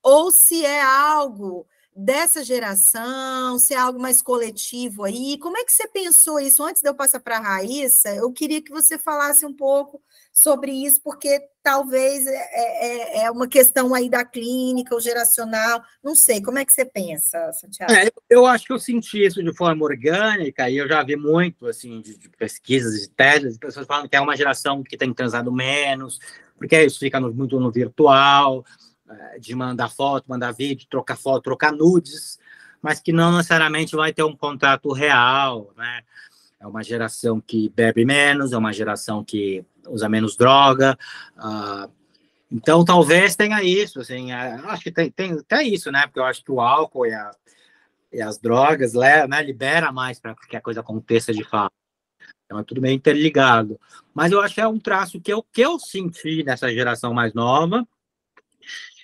ou se é algo dessa geração, se é algo mais coletivo aí. Como é que você pensou isso? Antes de eu passar para a Raíssa, eu queria que você falasse um pouco sobre isso, porque talvez é uma questão aí da clínica, ou geracional, não sei. Como é que você pensa, Santiago? Eu acho que eu senti isso de forma orgânica, e eu já vi muito, assim, de pesquisas, de teses, de pessoas falando que é uma geração que tem transado menos, porque isso fica muito no virtual, de mandar foto, mandar vídeo, trocar foto, trocar nudes, mas que não necessariamente vai ter um contato real, né? É uma geração que bebe menos, é uma geração que usa menos droga, Então, talvez tenha isso, assim, acho que tem até isso, né? Porque eu acho que o álcool e as drogas, né, libera mais para que a coisa aconteça de fato. Então, é tudo meio interligado. Mas eu acho que é um traço que eu senti nessa geração mais nova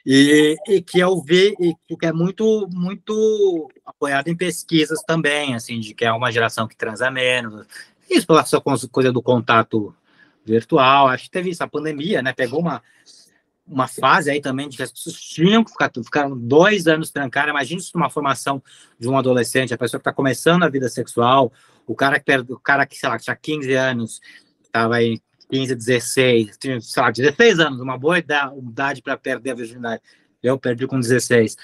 e que eu vi e que é muito, muito apoiado em pesquisas também, assim, de que é uma geração que transa menos. Isso pela coisa do contato virtual. Acho que teve isso, a pandemia, né? Pegou uma fase aí também de que as pessoas tinham que ficaram 2 anos trancadas. Imagina isso numa formação de um adolescente, a pessoa que está começando a vida sexual, o cara que, sei lá, tinha 15 anos, estava aí 15, 16, tinha, sei lá, 16 anos, uma boa idade para perder a virgindade. Eu perdi com 16.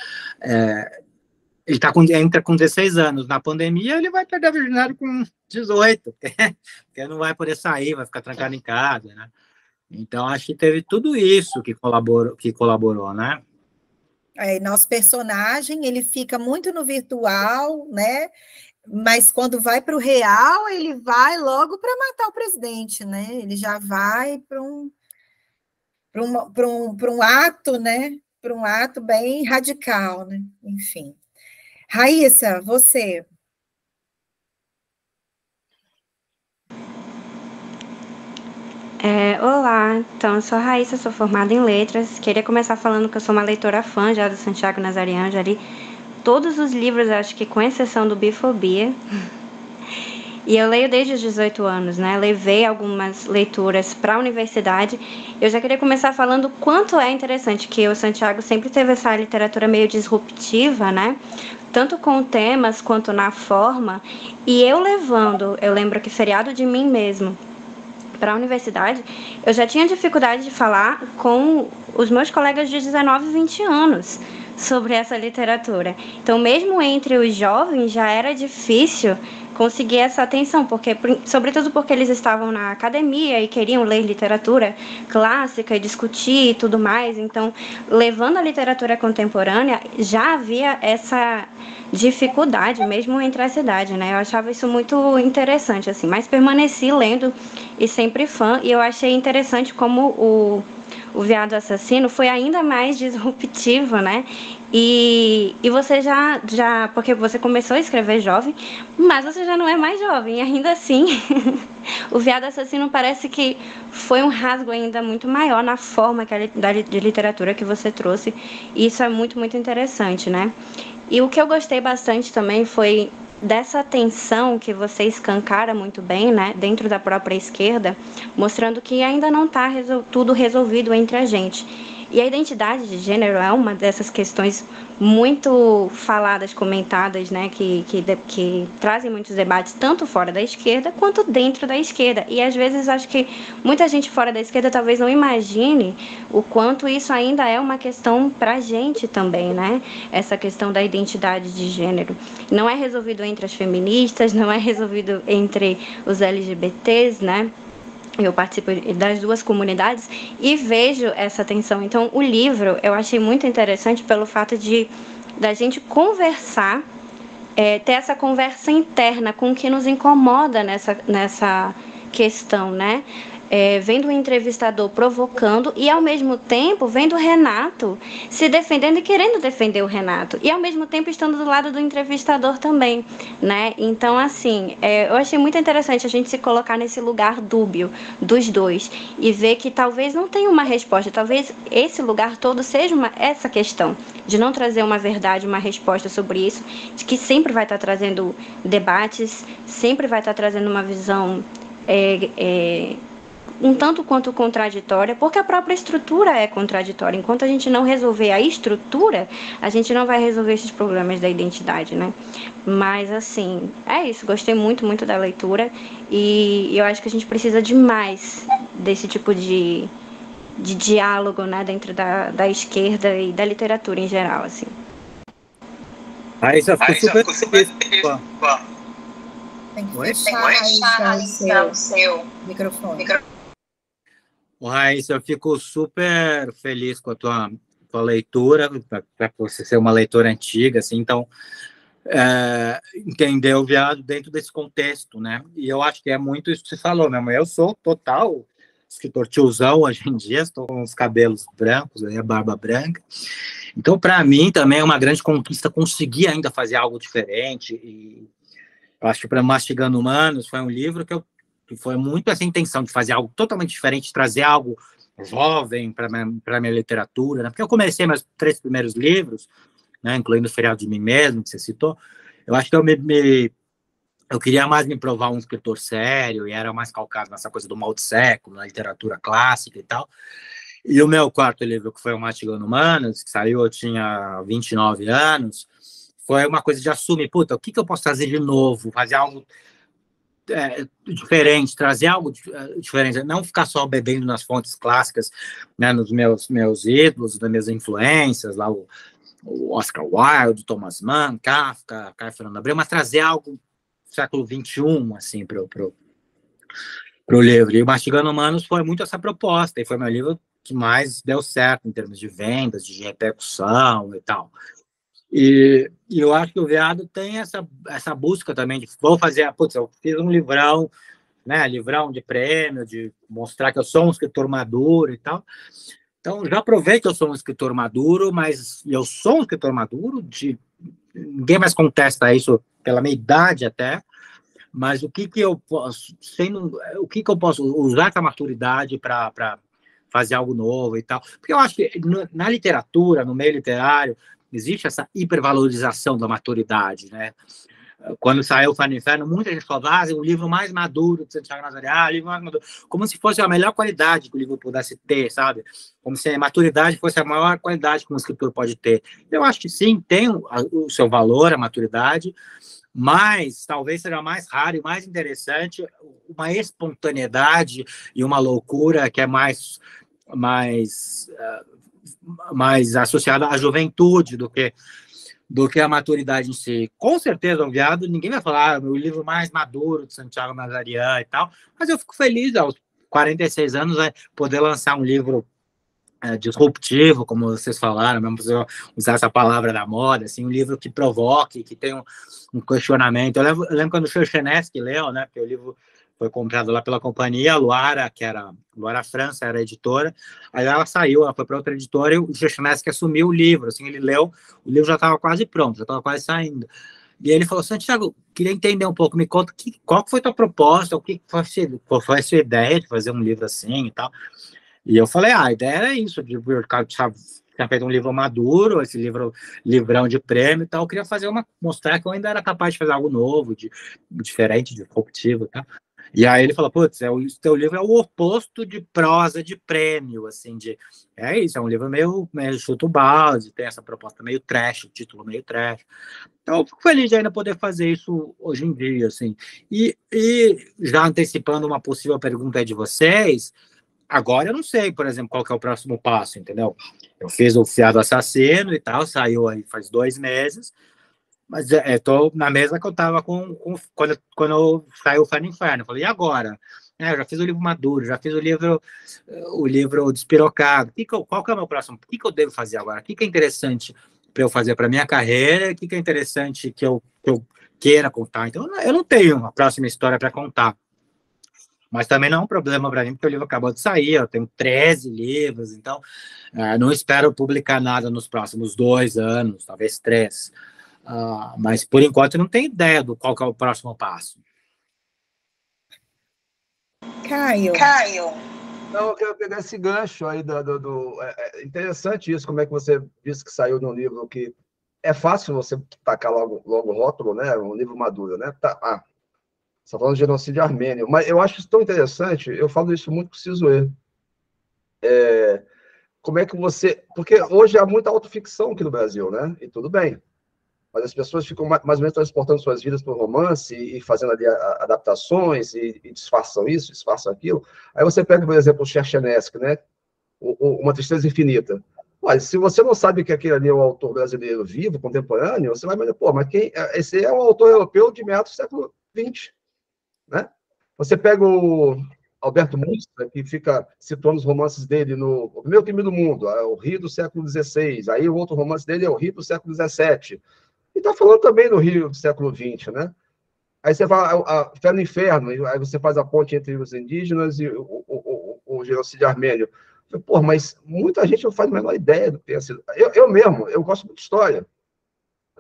Ele entra com 16 anos. Na pandemia, ele vai perder a virgindade com 18, porque não vai poder sair, vai ficar trancado em casa, né? Então, acho que teve tudo isso que colaborou, né? Nosso personagem, ele fica muito no virtual, né? Mas quando vai para o real, ele vai logo para matar o presidente, né? Ele já vai para um ato, né? Para um ato bem radical, né? Enfim. Raíssa, você... Olá, então eu sou a Raíssa, sou formada em letras. Queria começar falando que eu sou uma leitora fã já do Santiago Nazarian, já li todos os livros, acho que com exceção do Bifobia. E eu leio desde os 18 anos, né? Levei algumas leituras para a universidade. Eu já queria começar falando o quanto é interessante que o Santiago sempre teve essa literatura meio disruptiva, né? Tanto com temas quanto na forma. E eu lembro que Feriado de Mim Mesmo, para a universidade, eu já tinha dificuldade de falar com os meus colegas de 19 e 20 anos sobre essa literatura. Então, mesmo entre os jovens, já era difícil conseguir essa atenção, sobretudo porque eles estavam na academia e queriam ler literatura clássica e discutir e tudo mais. Então, levando a literatura contemporânea, já havia essa dificuldade, mesmo entre essa idade, né? Eu achava isso muito interessante, assim, mas permaneci lendo e sempre fã, e eu achei interessante como o Veado Assassino foi ainda mais disruptivo, né? E você já, porque você começou a escrever jovem, mas você já não é mais jovem, e ainda assim, o Veado Assassino parece que foi um rasgo ainda muito maior na forma de literatura que você trouxe, e isso é muito, muito interessante, né? E o que eu gostei bastante também foi dessa tensão que você escancara muito bem, né, dentro da própria esquerda, mostrando que ainda não está tudo resolvido entre a gente. E a identidade de gênero é uma dessas questões muito faladas, comentadas, né, que trazem muitos debates, tanto fora da esquerda quanto dentro da esquerda. E às vezes acho que muita gente fora da esquerda talvez não imagine o quanto isso ainda é uma questão para a gente também, né? Essa questão da identidade de gênero. Não é resolvido entre as feministas, não é resolvido entre os LGBTs, né? Eu participo das duas comunidades e vejo essa tensão. Então, o livro eu achei muito interessante pelo fato da gente conversar, ter essa conversa interna com o que nos incomoda nessa questão, né? Vendo o entrevistador provocando e, ao mesmo tempo, vendo o Renato se defendendo e querendo defender o Renato. E, ao mesmo tempo, estando do lado do entrevistador também, né? Então, assim, eu achei muito interessante a gente se colocar nesse lugar dúbio dos dois e ver que talvez não tenha uma resposta. Talvez esse lugar todo seja essa questão de não trazer uma verdade, uma resposta sobre isso, de que sempre vai estar trazendo debates, sempre vai estar trazendo uma visão um tanto quanto contraditória, porque a própria estrutura é contraditória. Enquanto a gente não resolver a estrutura, a gente não vai resolver esses problemas da identidade, né? Mas, assim, é isso. Gostei muito, muito da leitura e eu acho que a gente precisa de mais desse tipo de diálogo, né, dentro da esquerda e da literatura em geral, assim. Aí já ficou super feliz. Tem que fechar o seu microfone. Raíssa, eu fico super feliz com a tua leitura, para você ser uma leitora antiga, assim, então, entender o Veado dentro desse contexto, né? E eu acho que é muito isso que você falou, minha mãe. Eu sou total escritor tiozão hoje em dia, estou com os cabelos brancos, a barba branca. Então, para mim, também é uma grande conquista conseguir ainda fazer algo diferente. E eu acho que para Mastigando Humanos foi um livro que foi muito essa intenção de fazer algo totalmente diferente, de trazer algo jovem para minha literatura, né? Porque eu comecei meus 3 primeiros livros, né, incluindo o Feriado de Mim Mesmo, que você citou. Eu acho que eu queria mais me provar um escritor sério, e era mais calcado nessa coisa do mal de século, na literatura clássica e tal. E o meu 4º livro, que foi o Mastigando Humanos, que saiu, eu tinha 29 anos, foi uma coisa de assumir, puta, o que eu posso fazer de novo, fazer algo diferente, trazer algo diferente, não ficar só bebendo nas fontes clássicas, né, nos meus ídolos, das minhas influências, lá o Oscar Wilde, Thomas Mann, Kafka, Caio Fernando Abreu, mas trazer algo século XXI, assim, pro livro. E o Mastigando Humanos foi muito essa proposta, e foi meu livro que mais deu certo em termos de vendas, de repercussão e tal. E eu acho que o Veado tem essa busca também de vou fazer, putz, eu fiz um livrão, né, livrão de prêmio, de mostrar que eu sou um escritor maduro e tal. Então, já provei que eu sou um escritor maduro, mas eu sou um escritor maduro, ninguém mais contesta isso pela minha idade até, mas o que eu posso usar essa maturidade para fazer algo novo e tal? Porque eu acho que na literatura, no meio literário, existe essa hipervalorização da maturidade, né? Quando saiu o Fé no Inferno, muita gente falava, o livro mais maduro de Santiago Nazaré, o livro mais maduro, como se fosse a melhor qualidade que o livro pudesse ter, sabe? Como se a maturidade fosse a maior qualidade que um escritor pode ter. Eu acho que sim, tem o seu valor, a maturidade, mas talvez seja mais raro e mais interessante uma espontaneidade e uma loucura que é mais associada à juventude do que a maturidade em si. Com certeza, o Veado, ninguém vai falar o livro mais maduro de Santiago Nazarian e tal, mas eu fico feliz aos 46 anos poder lançar um livro disruptivo, como vocês falaram, mesmo usar essa palavra da moda, assim, um livro que provoque, que tenha um questionamento. Eu lembro quando o Cherchenesky leu, né, porque o livro foi comprado lá pela companhia, a Luara, Luara França, era a editora, aí ela saiu, ela foi para outra editora e o Cherchenesky assumiu o livro, assim, ele leu, o livro já estava quase pronto, já estava quase saindo. E ele falou, Santiago, queria entender um pouco, me conta qual foi a tua proposta, qual foi a sua ideia de fazer um livro assim e tal. E eu falei, a ideia era isso, de tinha feito um livro maduro, esse livrão de prêmio e tal, eu queria mostrar que eu ainda era capaz de fazer algo novo, diferente, disruptivo e tal. E aí ele falou, putz, o teu livro é o oposto de prosa de prêmio, assim, é isso, é um livro meio chuto balde, tem essa proposta meio trash, o título meio trash. Então, eu fico feliz de ainda poder fazer isso hoje em dia, assim. E já antecipando uma possível pergunta aí de vocês, agora eu não sei, por exemplo, qual que é o próximo passo, entendeu? Eu fiz o Fiado Assassino e tal, saiu aí faz 2 meses, mas tô na mesma que eu tava quando saiu o Fé no Inferno. Eu falei, e agora? Eu já fiz o livro maduro, já fiz o livro despirocado. Qual que é o meu próximo? O que eu devo fazer agora? O que é interessante para eu fazer para minha carreira? O que é interessante que eu queira contar? Então, eu não tenho uma próxima história para contar. Mas também não é um problema para mim, porque o livro acabou de sair, eu tenho 13 livros, então não espero publicar nada nos próximos 2 anos, talvez 3. Mas, por enquanto, eu não tenho ideia do qual que é o próximo passo. Caio. Não, eu quero pegar esse gancho aí é interessante isso, como é que você disse que saiu de um livro que é fácil você tacar logo o rótulo, né? Um livro maduro, né? Você está falando de genocídio armênio, mas eu acho isso tão interessante, eu falo isso muito com o Sisoé. Como é que você... Porque hoje há muita autoficção aqui no Brasil, né? E tudo bem. Mas as pessoas ficam mais ou menos transportando suas vidas para o romance e fazendo ali adaptações e disfarçam isso, disfarçam aquilo. Aí você pega, por exemplo, o Cherchenesky, né? Uma Tristeza Infinita. Olha, se você não sabe que aquele ali é um autor brasileiro vivo, contemporâneo, você vai dizer, pô, mas esse é um autor europeu de meados do século XX, né? Você pega o Alberto Mustra, que fica situando os romances dele no Primeiro Crime do Mundo, o Rio do século XVI, aí o outro romance dele é o Rio do século XVII. E está falando também no Rio do século XX, né? Aí você vai a Fé no Inferno, aí você faz a ponte entre os indígenas e o o genocídio armênio. Eu falei, pô, mas muita gente não faz a menor ideia do que tenha sido. Eu mesmo, eu gosto muito de história.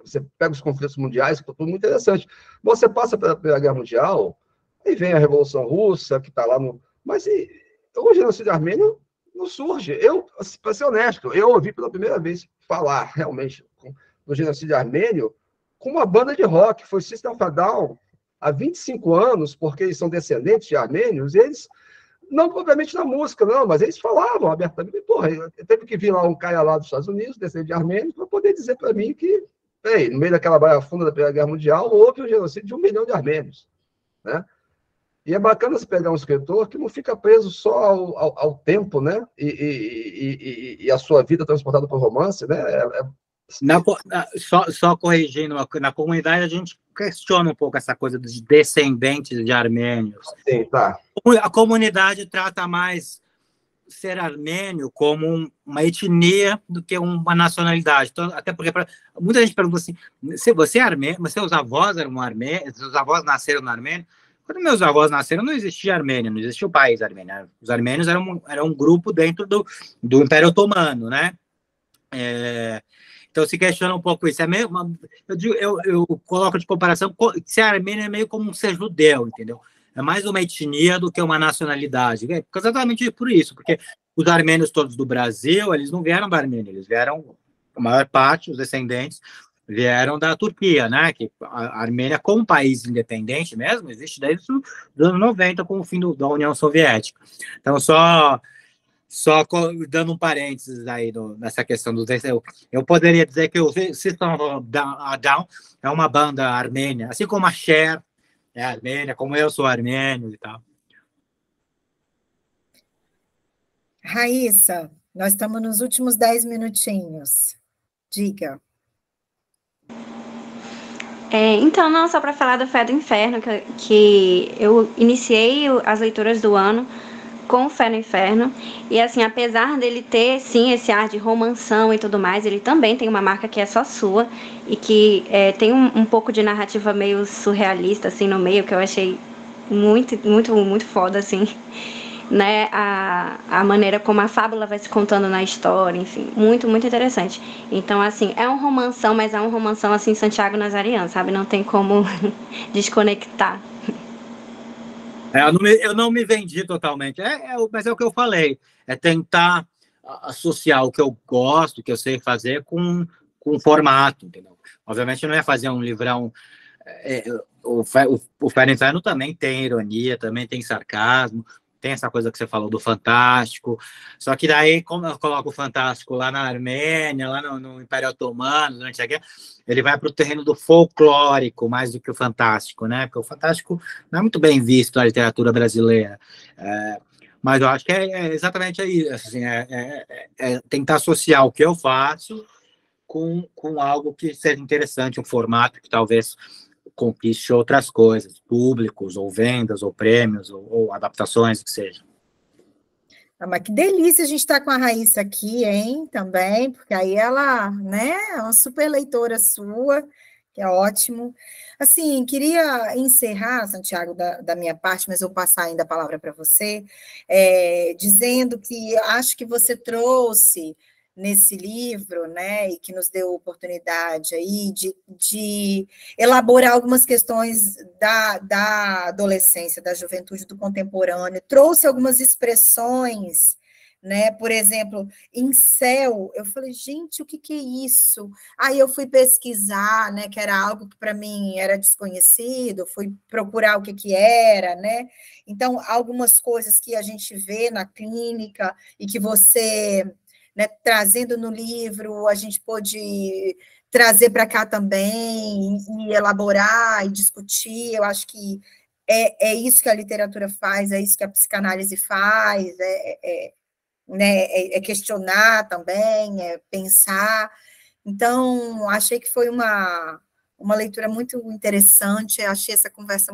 Você pega os conflitos mundiais, que é tudo muito interessante. Você passa pela Primeira Guerra Mundial, aí vem a Revolução Russa, que está lá no... Mas o genocídio armênio não surge. Para ser honesto, eu ouvi pela primeira vez falar, realmente, do genocídio armênio com uma banda de rock, foi System of a Down, há 25 anos, porque eles são descendentes de armênios, e eles, não propriamente na música, não, mas eles falavam abertamente, porra, teve que vir lá um cara lá dos Estados Unidos, descendente de armênios, para poder dizer para mim que, no meio daquela baia funda da Primeira Guerra Mundial, houve o genocídio de 1 milhão de armênios, né? E é bacana você pegar um escritor que não fica preso só ao tempo, né? E a sua vida transportada por romance, né? Só corrigindo, na comunidade a gente questiona um pouco essa coisa dos descendentes de armênios. Sim, tá. A comunidade trata mais ser armênio como uma etnia do que uma nacionalidade. Então, até porque muita gente pergunta assim, se você é armênio, mas seus avós eram armênios, seus avós nasceram na Armênia? Quando meus avós nasceram, não existia Armênia, não existia o país armênio. Os armênios eram um grupo dentro do Império Otomano, né? Então se questiona um pouco isso. Eu coloco de comparação, ser armênio é meio como ser judeu, entendeu? É mais uma etnia do que uma nacionalidade. Exatamente por isso, porque os armênios todos do Brasil, eles não vieram da Armênia, eles vieram, a maior parte, os descendentes, vieram da Turquia, né? Que a Armênia, como país independente mesmo, existe desde os anos 90, com o fim da União Soviética. Então, só dando um parênteses aí nessa questão dos... Eu poderia dizer que o System of a Down é uma banda armênia, assim como a Cher é armênia, como eu sou armênio e tal. Raíssa, nós estamos nos últimos 10 minutinhos. Diga. Então, não, só para falar do Fé do Inferno, que eu iniciei as leituras do ano com Fé no Inferno, e assim, apesar dele ter, sim, esse ar de romanção e tudo mais, ele também tem uma marca que é só sua, e que tem um pouco de narrativa meio surrealista, assim, no meio, que eu achei muito, muito, muito foda, assim, né, a maneira como a fábula vai se contando na história, enfim, muito, muito interessante. Então, assim, é um romanção, mas é um romanção, assim, Santiago Nazariano, sabe? Não tem como desconectar. Eu não me vendi totalmente, mas é o que eu falei, é tentar associar o que eu gosto, o que eu sei fazer, com formato, entendeu? Obviamente eu não ia fazer um livrão... O Fé no Inferno também tem ironia, também tem sarcasmo, tem essa coisa que você falou do fantástico, só que daí, como eu coloco o fantástico lá na Armênia, lá no Império Otomano, durante a guerra, ele vai para o terreno do folclórico, mais do que o fantástico, né? Porque o fantástico não é muito bem visto na literatura brasileira, mas eu acho que é exatamente isso, assim, tentar associar o que eu faço com algo que seja interessante, um formato que talvez conquiste outras coisas, públicos, ou vendas, ou prêmios, ou adaptações, o que seja. Mas que delícia a gente estar com a Raíssa aqui, hein, também, porque aí ela, né, é uma super leitora sua, que é ótimo. Assim, queria encerrar, Santiago, da minha parte, mas eu vou passar ainda a palavra para você, dizendo que acho que você trouxe nesse livro, né, e que nos deu oportunidade aí de elaborar algumas questões da adolescência, da juventude, do contemporâneo, trouxe algumas expressões, né, por exemplo, incel, eu falei, gente, o que é isso? Aí eu fui pesquisar, né, que era algo que para mim era desconhecido, fui procurar o que era, né, então algumas coisas que a gente vê na clínica e que você... né, trazendo no livro, a gente pôde trazer para cá também, e elaborar, e discutir, eu acho que é isso que a literatura faz, é isso que a psicanálise faz, né, questionar também, pensar, então, achei que foi uma leitura muito interessante, achei essa conversa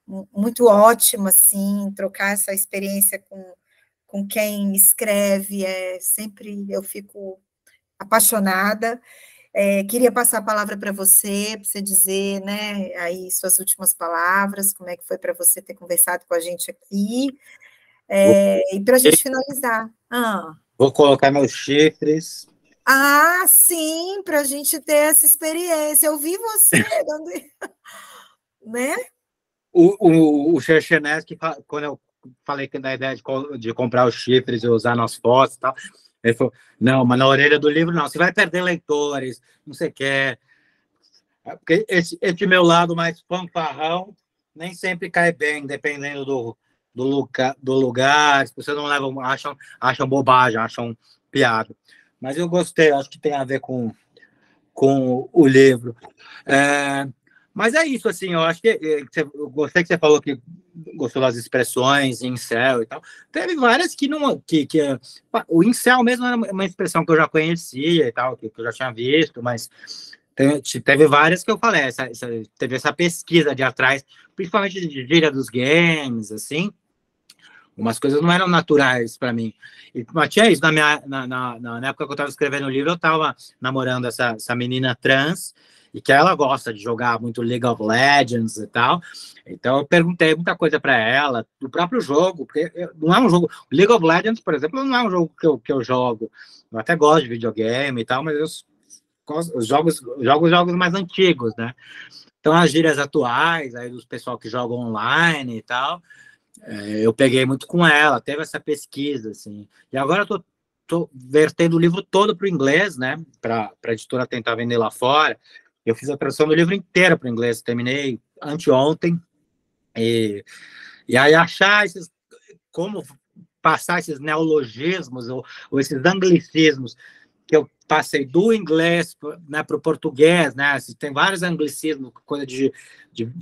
muito ótima, assim, trocar essa experiência com quem escreve, sempre eu fico apaixonada. Queria passar a palavra para você dizer, né, aí suas últimas palavras, como é que foi para você ter conversado com a gente aqui. E para a gente finalizar. Vou colocar meus chifres. Ah, sim, para a gente ter essa experiência. Eu vi você dando... né? O Xerxenesc, quando eu falei que da ideia de comprar os chifres e usar nas fotos e tal, ele falou, não, mas na orelha do livro não, você vai perder leitores, não sei o que. Porque esse meu lado mais fanfarrão nem sempre cai bem, dependendo do lugar, as pessoas não levam, acham bobagem, acham piada. Mas eu gostei, acho que tem a ver com o livro. Mas é isso, assim, eu acho que eu gostei que você falou que gostou das expressões incel e tal. Teve várias que não... o incel mesmo era uma expressão que eu já conhecia e tal, que eu já tinha visto, mas teve várias que eu falei, teve essa pesquisa de atrás, principalmente de gíria dos games, assim, umas coisas não eram naturais para mim. Mas tinha isso, na época que eu estava escrevendo o livro, eu estava namorando essa menina trans, e que ela gosta de jogar muito League of Legends e tal. Então, eu perguntei muita coisa para ela, do próprio jogo, porque não é um jogo... League of Legends, por exemplo, não é um jogo que eu jogo. Eu até gosto de videogame e tal, mas os jogos mais antigos, né? Então, as gírias atuais, aí dos pessoal que joga online e tal, eu peguei muito com ela, teve essa pesquisa, assim. E agora eu tô vertendo o livro todo para o inglês, né? Para a editora tentar vender lá fora. Eu fiz a tradução do livro inteiro para o inglês, terminei anteontem. E aí achar como passar esses neologismos ou esses anglicismos que eu passei do inglês, né, para o português, né? Tem vários anglicismos, coisa de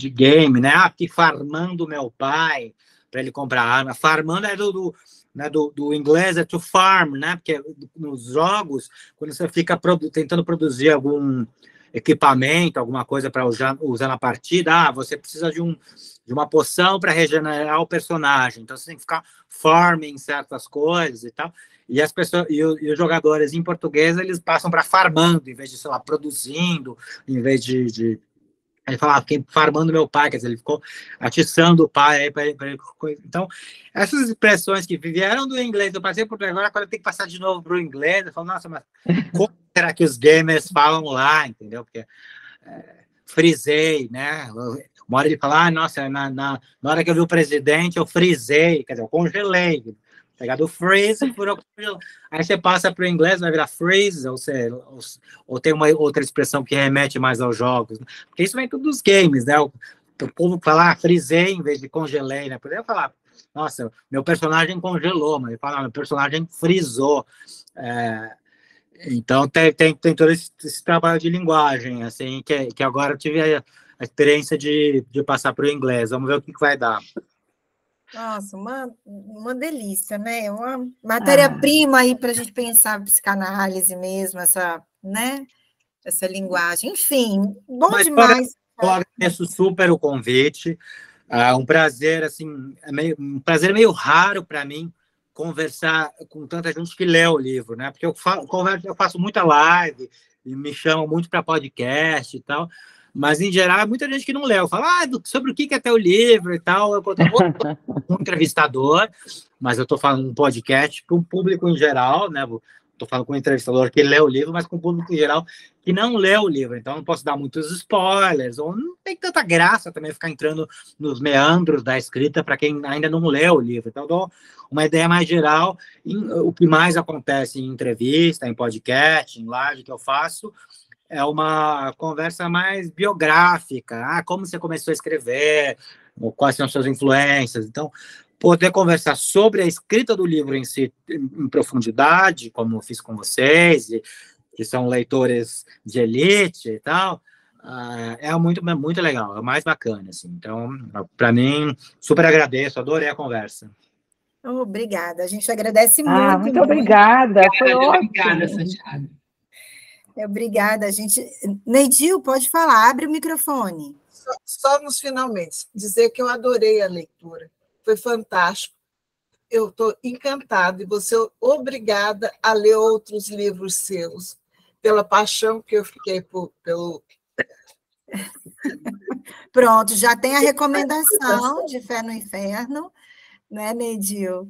game, né? Que farmando meu pai para ele comprar arma. Farmando é do inglês, é to farm, né? Porque nos jogos, quando você fica tentando produzir algum equipamento, alguma coisa para usar na partida, você precisa de uma poção para regenerar o personagem, então você tem que ficar farming certas coisas e tal, e as pessoas e os jogadores em português, eles passam para farmando, em vez de, sei lá, produzindo, em vez de ele falava, fiquei farmando meu pai, quer dizer, ele ficou atiçando o pai aí para ele. Então, essas expressões que vieram do inglês, eu passei por agora eu tenho que passar de novo para o inglês, eu falo, nossa, mas como será que os gamers falam lá, entendeu? Porque frisei, né? Uma hora ele fala, nossa, na hora que eu vi o presidente, eu frisei, quer dizer, eu congelei. Pegado o freeze, aí você passa para o inglês, vai virar freeze, ou tem uma outra expressão que remete mais aos jogos, né? Porque isso vem tudo dos games, né? O povo falar frisei em vez de congelei, né? Poderia falar, nossa, meu personagem congelou, mas ele fala, meu personagem frisou. Então tem todo esse trabalho de linguagem, assim, que agora eu tive a experiência de passar para o inglês. Vamos ver o que vai dar. Nossa, uma delícia, né? Uma matéria-prima aí para a gente pensar psicanálise mesmo, né? Essa linguagem. Enfim, bom demais. Eu agradeço super o convite. Um prazer, assim, um prazer meio raro para mim conversar com tanta gente que lê o livro, né? Porque eu faço muita live e me chamam muito para podcast e tal. Mas, em geral, é muita gente que não lê. Eu falo, sobre o que é teu livro e tal. Eu conto um entrevistador, mas eu estou falando um podcast para um público em geral, né? Estou falando com um entrevistador que lê o livro, mas com um público em geral que não lê o livro. Então, não posso dar muitos spoilers, ou não tem tanta graça também ficar entrando nos meandros da escrita para quem ainda não lê o livro. Então, eu dou uma ideia mais geral. O que mais acontece em entrevista, em podcast, em live que eu faço, é uma conversa mais biográfica. Como você começou a escrever, quais são as suas influências. Então, poder conversar sobre a escrita do livro em si, em profundidade, como eu fiz com vocês, que são leitores de elite e tal, é muito, muito legal, é o mais bacana. Assim. Então, para mim, super agradeço, adorei a conversa. Obrigada, a gente agradece muito. Muito obrigada, foi ótimo. Obrigada, Santiago. Obrigada, gente. Neidil, pode falar, abre o microfone. Só nos finalmente, dizer que eu adorei a leitura, foi fantástico. Eu estou encantada e você obrigada a ler outros livros seus, pela paixão que eu fiquei pelo... Pronto, já tem a recomendação de Fé no Inferno. Né, Neidil?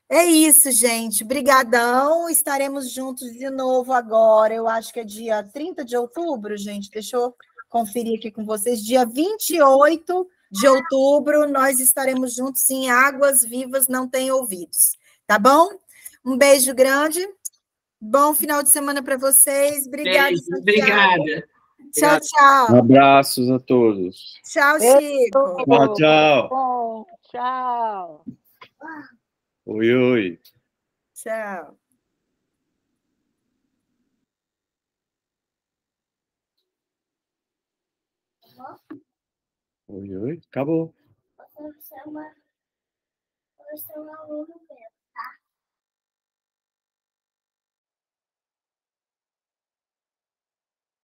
É isso, gente. Brigadão. Estaremos juntos de novo agora. Eu acho que é dia 30 de outubro, gente. Deixa eu conferir aqui com vocês. Dia 28 de outubro, nós estaremos juntos em Águas Vivas Não Tem Ouvidos. Tá bom? Um beijo grande. Bom final de semana para vocês. Obrigada, Beijo, Santiago. obrigada. Tchau, tchau. Abraços a todos. Tchau, Chico. Tchau, tchau. Bom, tchau. Oi, oi. Tchau. Oi, oi. Acabou. Você é um aluno meu.